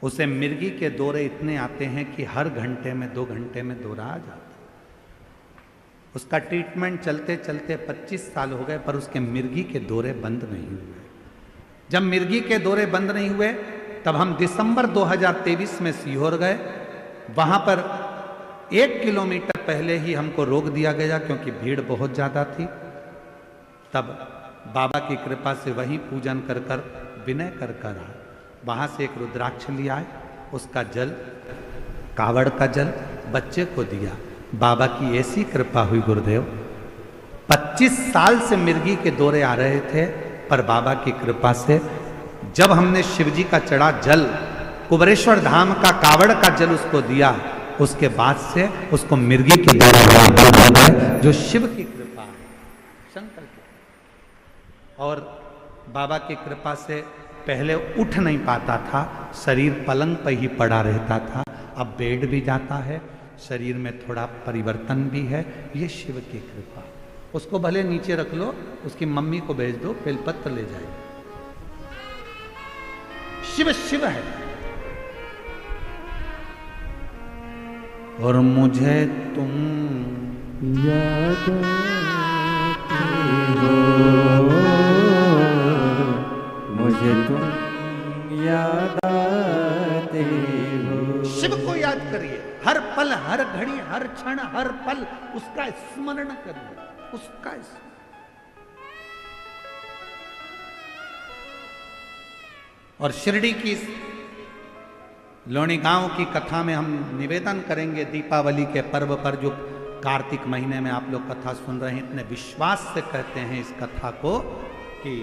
उसे मिर्गी के दौरे इतने आते हैं कि हर घंटे में 2 घंटे में दौरा आ जाता है। उसका ट्रीटमेंट चलते चलते 25 साल हो गए, पर उसके मिर्गी के दौरे बंद नहीं हुए। जब मिर्गी के दौरे बंद नहीं हुए, तब हम दिसंबर 2023 में सीहोर गए। वहां पर 1 किलोमीटर पहले ही हमको रोक दिया गया, क्योंकि भीड़ बहुत ज़्यादा थी। तब बाबा की कृपा से वहीं पूजन कर कर विनय कर कर आए। वहाँ से एक रुद्राक्ष लिया आए, उसका जल, कावड़ का जल बच्चे को दिया। बाबा की ऐसी कृपा हुई गुरुदेव, 25 साल से मिर्गी के दौरे आ रहे थे, पर बाबा की कृपा से जब हमने शिवजी का चढ़ा जल, कुबरेश्वर धाम का कावड़ का जल उसको दिया, उसके बाद से उसको मिर्गी के दौरे बंद हो गए, जो शिव की कृपा है, शंकर की। और बाबा की कृपा से पहले उठ नहीं पाता था, शरीर पलंग पर ही पड़ा रहता था। अब बेड भी जाता है, शरीर में थोड़ा परिवर्तन भी है। ये शिव की कृपा। उसको भले नीचे रख लो, उसकी मम्मी को भेज दो, बेलपत्र ले जाएगी। शिव शिव है। और मुझे तुम याद हो, मुझे तुम याद आते हो। शिव को याद करिए, हर पल, हर घड़ी, हर क्षण, हर पल उसका स्मरण करिए, उसका और शिरडी की लोणी गांव की कथा में हम निवेदन करेंगे, दीपावली के पर्व पर, जो कार्तिक महीने में आप लोग कथा सुन रहे हैं, इतने विश्वास से कहते हैं इस कथा को कि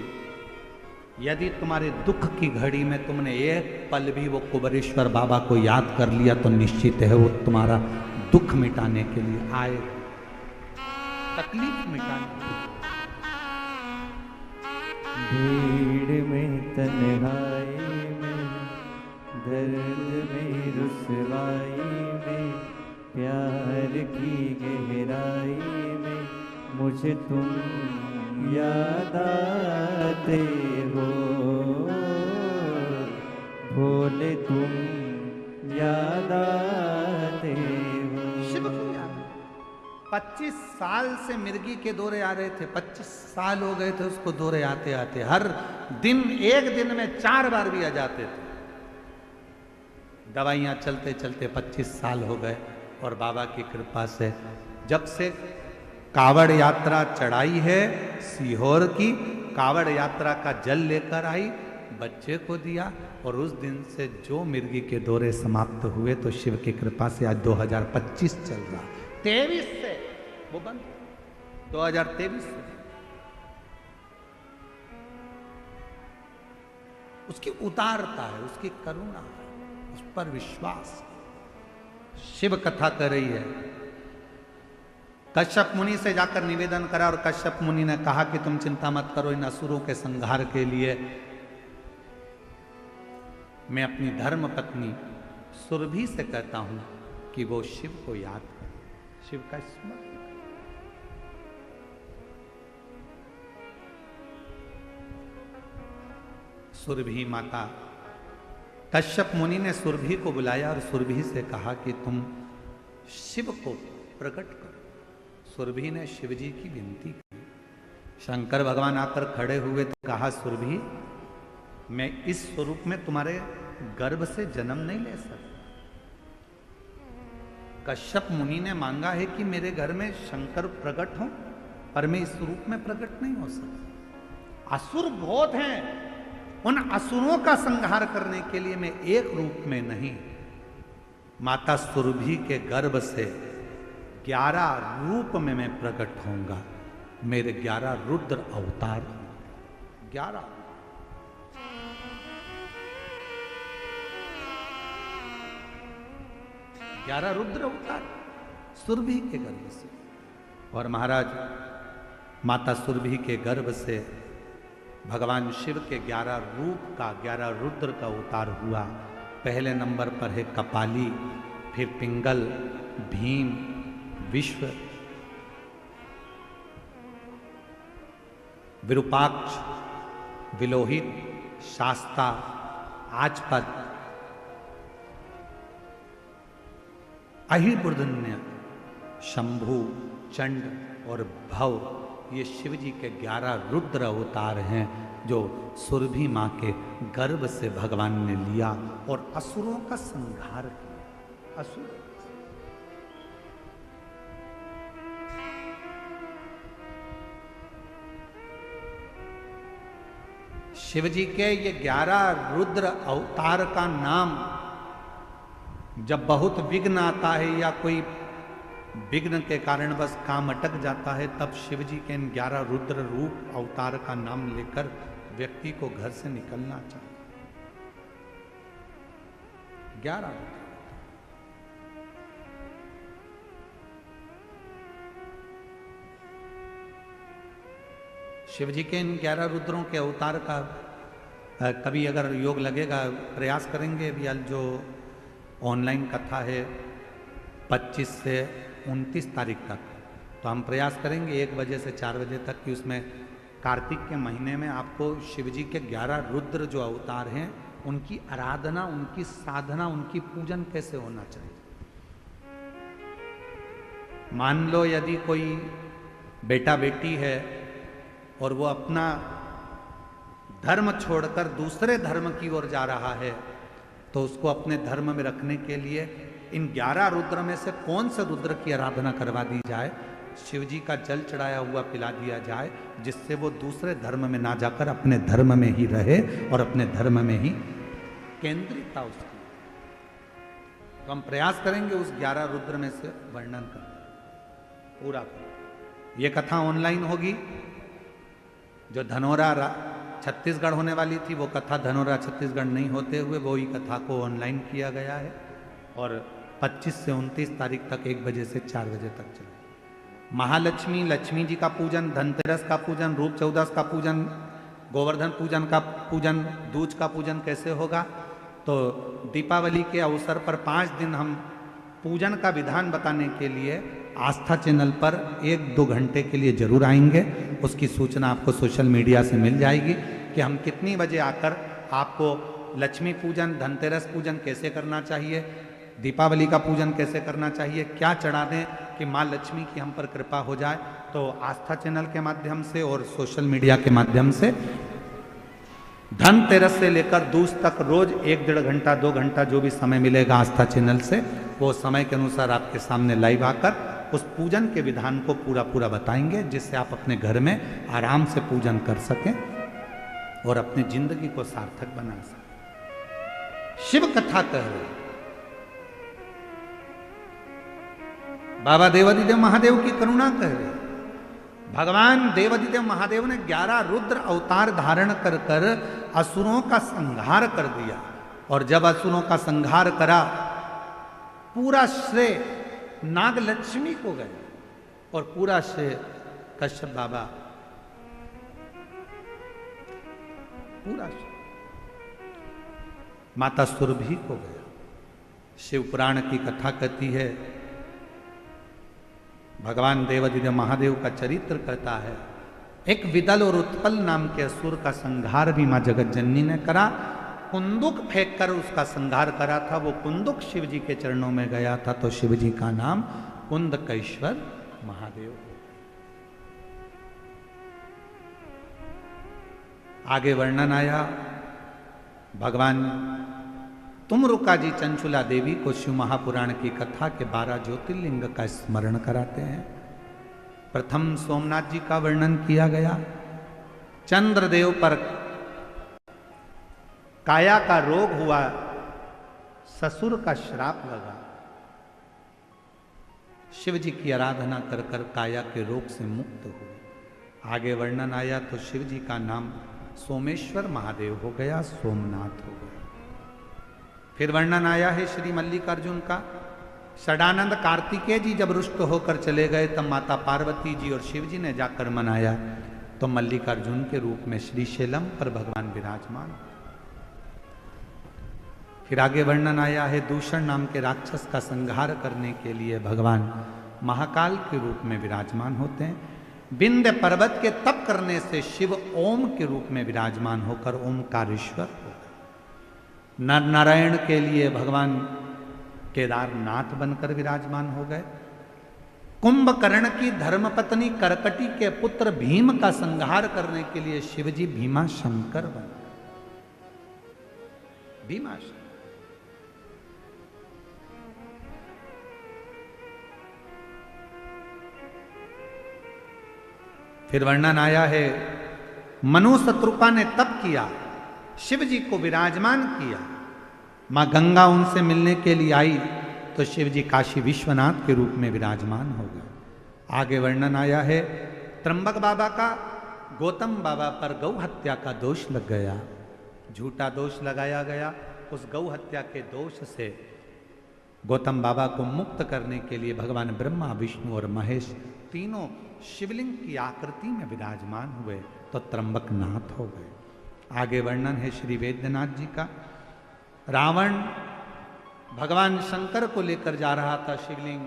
यदि तुम्हारे दुख की घड़ी में तुमने एक पल भी वो कुबरेश्वर बाबा को याद कर लिया, तो निश्चित है वो तुम्हारा दुख मिटाने के लिए आए, तकलीफ मिटाने के लिए। भीड़ में तन्हाई में, दर्द में रुसवाई में, प्यार की गहराई में मुझे तुम याद आते हो, भोले तुम याद आते हो। शिव को याद। 25 साल से मिर्गी के दौरे आ रहे थे, 25 साल हो गए थे उसको दौरे आते आते। हर दिन, एक दिन में 4 बार भी आ जाते थे। दवाइयाँ चलते चलते 25 साल हो गए, और बाबा की कृपा से जब से कावड़ यात्रा चढ़ाई है सीहोर की, कावड़ यात्रा का जल लेकर आई, बच्चे को दिया, और उस दिन से जो मिर्गी के दौरे समाप्त हुए, तो शिव की कृपा से आज 2025 चल रहा, 23 से वो बंद, 2023 से। उसकी उदारता है, उसकी करुणा है, उस पर विश्वास। शिव कथा कर रही है। कश्यप मुनि से जाकर निवेदन करा, और कश्यप मुनि ने कहा कि तुम चिंता मत करो, इन असुरों के संहार के लिए मैं अपनी धर्म पत्नी सुरभि से कहता हूं कि वो शिव को याद करे, शिव का स्मरण करे। सुरभि माता, कश्यप मुनि ने सुरभि को बुलाया और सुरभि से कहा कि तुम शिव को प्रकट करो। सुरभि ने शिव जी की विनती की। शंकर भगवान आकर खड़े हुए तो कहा, सुरभि मैं इस स्वरूप में तुम्हारे गर्भ से जन्म नहीं ले सकता। कश्यप मुनि ने मांगा है कि मेरे घर में शंकर प्रकट हो, पर मैं इस रूप में प्रकट नहीं हो सकता। असुर बहुत हैं, उन असुरों का संहार करने के लिए मैं एक रूप में नहीं, माता सुरभि के गर्भ से 11 रूप में मैं प्रकट होऊंगा। मेरे 11 रुद्र अवतार, 11 रुद्र अवतार सुरभि के गर्भ से। और महाराज, माता सुरभि के गर्भ से भगवान शिव के 11 रूप का, 11 रुद्र का अवतार हुआ। पहले नंबर पर है कपाली, फिर पिंगल, भीम, विश्व, विरूपाक्ष, विलोहित, शास्ता, आचपद, अहिर्बुर्धन्य, शंभु, चंड और भव, ये शिव जी के 11 रुद्र अवतार हैं जो सुरभि माँ के गर्भ से भगवान ने लिया और असुरों का संहार किया। असुर शिव जी के ये 11 रुद्र अवतार का नाम जब बहुत विघ्न आता है या कोई विघ्न के कारण बस काम अटक जाता है, तब शिव जी के इन 11 रुद्र रूप अवतार का नाम लेकर व्यक्ति को घर से निकलना चाहिए। 11 शिव जी के इन 11 रुद्रों के अवतार का कभी अगर योग लगेगा, प्रयास करेंगे। अभी जो ऑनलाइन कथा है 25 से 29 तारीख तक, तो हम प्रयास करेंगे 1 बजे से 4 बजे तक कि उसमें कार्तिक के महीने में आपको शिव जी के 11 रुद्र जो अवतार हैं उनकी आराधना, उनकी साधना, उनकी पूजन कैसे होना चाहिए। मान लो यदि कोई बेटा बेटी है और वो अपना धर्म छोड़कर दूसरे धर्म की ओर जा रहा है, तो उसको अपने धर्म में रखने के लिए इन 11 रुद्र में से कौन से रुद्र की आराधना करवा दी जाए, शिव जी का जल चढ़ाया हुआ पिला दिया जाए, जिससे वो दूसरे धर्म में ना जाकर अपने धर्म में ही रहे और अपने धर्म में ही केंद्रितता उसकी। तो हम प्रयास करेंगे उस 11 रुद्र में से वर्णन करना पूरा। ये कथा ऑनलाइन होगी। जो धनौरा छत्तीसगढ़ होने वाली थी, वो कथा धनौरा छत्तीसगढ़ नहीं होते हुए वही कथा को ऑनलाइन किया गया है और 25 से 29 तारीख तक 1 बजे से 4 बजे तक चले। महालक्ष्मी, लक्ष्मी जी का पूजन, धनतेरस का पूजन, रूप चौदस का पूजन, गोवर्धन पूजन का पूजन, दूज का पूजन कैसे होगा, तो दीपावली के अवसर पर 5 दिन हम पूजन का विधान बताने के लिए आस्था चैनल पर 1-2 घंटे के लिए जरूर आएंगे। उसकी सूचना आपको सोशल मीडिया से मिल जाएगी कि हम कितनी बजे आकर आपको लक्ष्मी पूजन, धनतेरस पूजन कैसे करना चाहिए, दीपावली का पूजन कैसे करना चाहिए, क्या चढ़ा दें कि माँ लक्ष्मी की हम पर कृपा हो जाए। तो आस्था चैनल के माध्यम से और सोशल मीडिया के माध्यम से धनतेरस से लेकर दूज तक रोज 1-1.5 घंटा 2 घंटा जो भी समय मिलेगा आस्था चैनल से, वो समय के अनुसार आपके सामने लाइव आकर उस पूजन के विधान को पूरा बताएंगे, जिससे आप अपने घर में आराम से पूजन कर सकें और अपनी जिंदगी को सार्थक बना सकें। शिव कथा कह रहे बाबा देवादिदेव महादेव की करुणा कह रहे। भगवान देवादिदेव महादेव ने 11 रुद्र अवतार धारण कर कर असुरों का संहार कर दिया, और जब असुरों का संहार करा पूरा श्रेय नाग लक्ष्मी को गया और पूरा श्रेय कश्यप बाबा, पूरा श्रेय माता सुरभि को गया। शिव पुराण की कथा कहती है, भगवान देवादिदेव महादेव का चरित्र कहता है, एक विदल और उत्पल नाम के असुर का संहार भी मां जगत जननी ने करा। कुंदुक फेंककर उसका संहार करा था। वो कुंदुक शिव जी के चरणों में गया था, तो शिव जी का नाम कुंदकेश्वर महादेव। आगे वर्णन आया, भगवान तुमरुका जी चंचुला देवी को शिव महापुराण की कथा के 12 ज्योतिर्लिंग का स्मरण कराते हैं। प्रथम सोमनाथ जी का वर्णन किया गया। चंद्रदेव पर काया का रोग हुआ, ससुर का श्राप लगा। शिव जी की आराधना कर कर काया के रोग से मुक्त हुए। आगे वर्णन आया तो शिव जी का नाम सोमेश्वर महादेव हो गया, सोमनाथ हो गया। फिर वर्णन आया है श्री मल्लिकार्जुन का। षडानंद कार्तिकेय जी जब रुष्ट होकर चले गए, तब माता पार्वती जी और शिव जी ने जाकर मनाया, तो मल्लिकार्जुन के रूप में श्रीशैलम पर भगवान विराजमान। फिर आगे वर्णन आया है, दूषण नाम के राक्षस का संहार करने के लिए भगवान महाकाल के रूप में विराजमान होते हैं। विंध्य पर्वत के तप करने से शिव ओम के रूप में विराजमान होकर ओमकारेश्वर हो गए। नर नारायण के लिए भगवान केदारनाथ बनकर विराजमान हो गए। कुंभकर्ण की धर्मपत्नी करकटी के पुत्र भीम का संहार करने के लिए शिवजी भीमा शंकर बन गए। भीमा शंकर। फिर वर्णन आया है, मनु शत्रुपा ने तप किया, शिव जी को विराजमान किया। मां गंगा उनसे मिलने के लिए आई तो शिव जी काशी विश्वनाथ के रूप में विराजमान हो गए। आगे वर्णन आया है, त्र्यंबक बाबा का गौतम बाबा पर गौ हत्या का दोष लग गया, झूठा दोष लगाया गया। उस गौ हत्या के दोष से गौतम बाबा को मुक्त करने के लिए भगवान ब्रह्मा, विष्णु और महेश तीनों शिवलिंग की आकृति में विराजमान हुए तो त्र्यंबकनाथ हो गए। आगे वर्णन है श्री वेद्यनाथ जी का। रावण भगवान शंकर को लेकर जा रहा था शिवलिंग,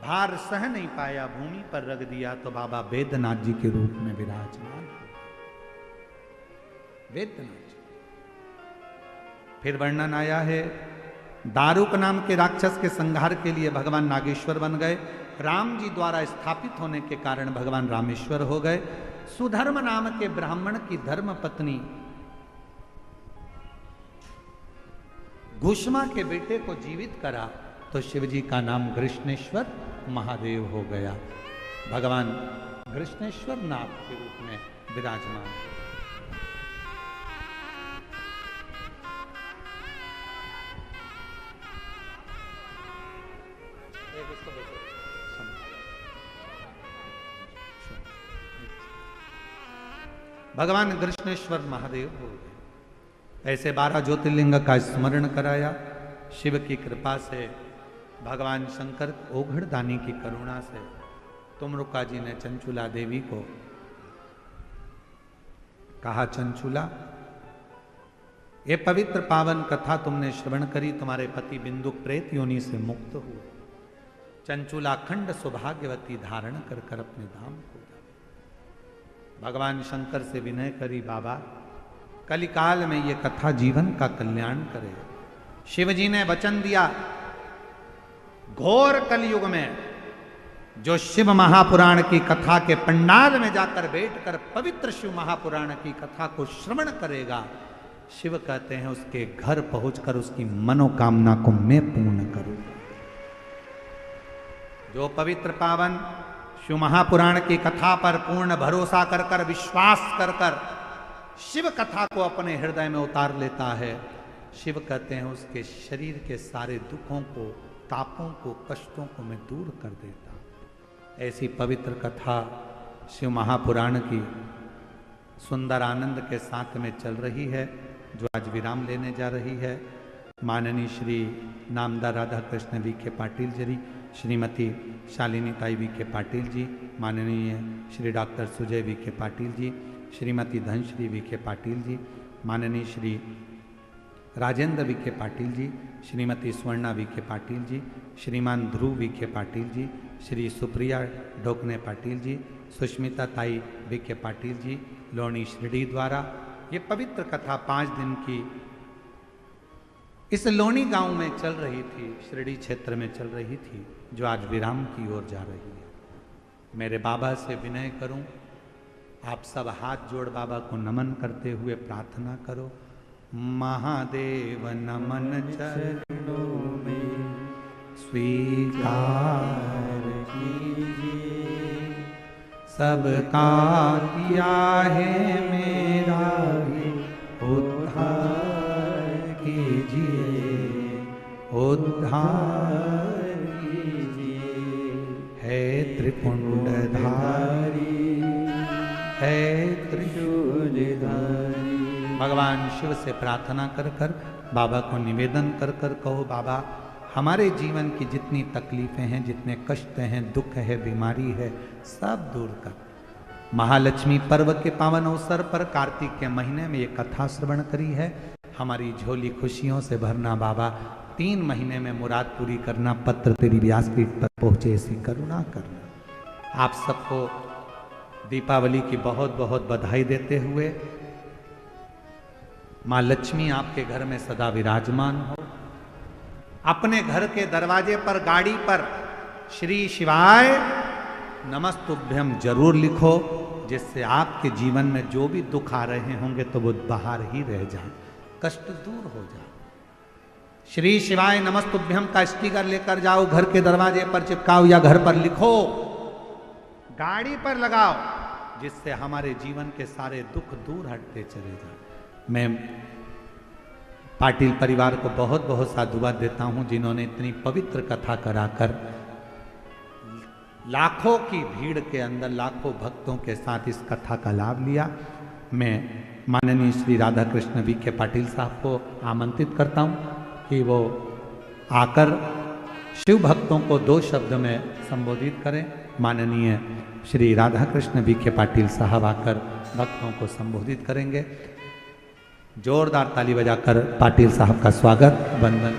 भार सह नहीं पाया, भूमि पर रख दिया तो बाबा वेद्यनाथ जी के रूप में विराजमान हुए। वेद्यनाथ जी। फिर वर्णन आया है, दारुक नाम के राक्षस के संहार के लिए भगवान नागेश्वर बन गए। राम जी द्वारा स्थापित होने के कारण भगवान रामेश्वर हो गए। सुधर्म नाम के ब्राह्मण की धर्म पत्नी घुष्मा के बेटे को जीवित करा तो शिवजी का नाम कृष्णेश्वर महादेव हो गया। भगवान कृष्णेश्वर नाथ के रूप में विराजमान। भगवान कृष्णेश्वर महादेव हो गए। ऐसे 12 ज्योतिर्लिंग का स्मरण कराया। शिव की कृपा से, भगवान शंकर ओघड़दानी की करुणा से तुमरुका जी ने चंचुला देवी को कहा, चंचुला ये पवित्र पावन कथा तुमने श्रवण करी, तुम्हारे पति बिंदुक प्रेत योनि से मुक्त हुए। चंचुला अखंड सौभाग्यवती धारण कर कर अपने धाम को। भगवान शंकर से विनय करी, बाबा कलिकाल में ये कथा जीवन का कल्याण करे। शिवजी ने वचन दिया, घोर कलयुग में जो शिव महापुराण की कथा के पंडाल में जाकर बैठकर पवित्र शिव महापुराण की कथा को श्रवण करेगा, शिव कहते हैं उसके घर पहुंचकर उसकी मनोकामना को मैं पूर्ण करूंगा। जो पवित्र पावन शिव महापुराण की कथा पर पूर्ण भरोसा कर कर, विश्वास कर कर शिव कथा को अपने हृदय में उतार लेता है, शिव कहते हैं उसके शरीर के सारे दुखों को, तापों को, कष्टों को मैं दूर कर देता। ऐसी पवित्र कथा शिव महापुराण की सुंदर आनंद के साथ में चल रही है, जो आज विराम लेने जा रही है। माननीय श्री नामदा राधा कृष्ण वी.के. पाटिल जी, श्रीमती शालिनी ताई वी.के. पाटिल जी, माननीय Shri doctor Sujay VK. Patil ji, Shrimati Dhanashree VK. Patil ji, माननीय श्री राजेंद्र वी.के. पाटिल जी, श्रीमती स्वर्णा वी.के. पाटिल जी, श्रीमान ध्रुव वी.के. पाटिल जी, श्री सुप्रिया ढोकने पाटिल जी, सुष्मिता ताई वी.के. पाटिल जी, लोणी शिरडी द्वारा ये पवित्र कथा 5 दिन की इस लोणी गांव में चल रही थी, शिरडी क्षेत्र में चल रही थी, जो आज विराम की ओर जा रही है। मेरे बाबा से विनय करूं, आप सब हाथ जोड़ बाबा को नमन करते हुए प्रार्थना करो, महादेव नमन चरणों में स्वीकार कीजिए, सबका किया है मेरा भी उद्धार कीजिए, उद्धार कीजिए। है त्रिपुंडधारी, है त्रिशूलधारी। भगवान शिव से प्रार्थना कर कर, बाबा को निवेदन कर कर कहो, बाबा हमारे जीवन की जितनी तकलीफें हैं, जितने कष्ट हैं, दुख है, बीमारी है, सब दूर कर। महालक्ष्मी पर्व के पावन अवसर पर कार्तिक के महीने में ये कथा श्रवण करी है। हमारी झोली खुशियों से भरना बाबा, 3 महीने में मुराद पूरी करना, पत्र तेरी व्यासपीठ पर पहुंचे ऐसी करुणा करना। आप सबको दीपावली की बहुत बहुत बधाई देते हुए माँ लक्ष्मी आपके घर में सदा विराजमान हो। अपने घर के दरवाजे पर, गाड़ी पर श्री शिवाय नमस्तुभ्यम जरूर लिखो, जिससे आपके जीवन में जो भी दुख आ रहे होंगे तो वो बाहर ही रह जाए, कष्ट दूर हो जाए। श्री शिवाय नमस्तुभ्यम का स्टिकर लेकर जाओ, घर के दरवाजे पर चिपकाओ या घर पर लिखो, गाड़ी पर लगाओ, जिससे हमारे जीवन के सारे दुख दूर हटते चले जाए। मैं पाटिल परिवार को बहुत बहुत साधुवाद देता हूं, जिन्होंने इतनी पवित्र कथा कराकर लाखों की भीड़ के अंदर लाखों भक्तों के साथ इस कथा का लाभ लिया। मैं माननीय श्री राधा कृष्ण वी.के. पाटिल साहब को आमंत्रित करता हूं कि वो आकर शिव भक्तों को 2 शब्द में संबोधित करें। माननीय श्री राधा कृष्ण वी.के. पाटिल साहब आकर भक्तों को संबोधित करेंगे। जोरदार ताली बजाकर पाटिल साहब का स्वागत, वंदन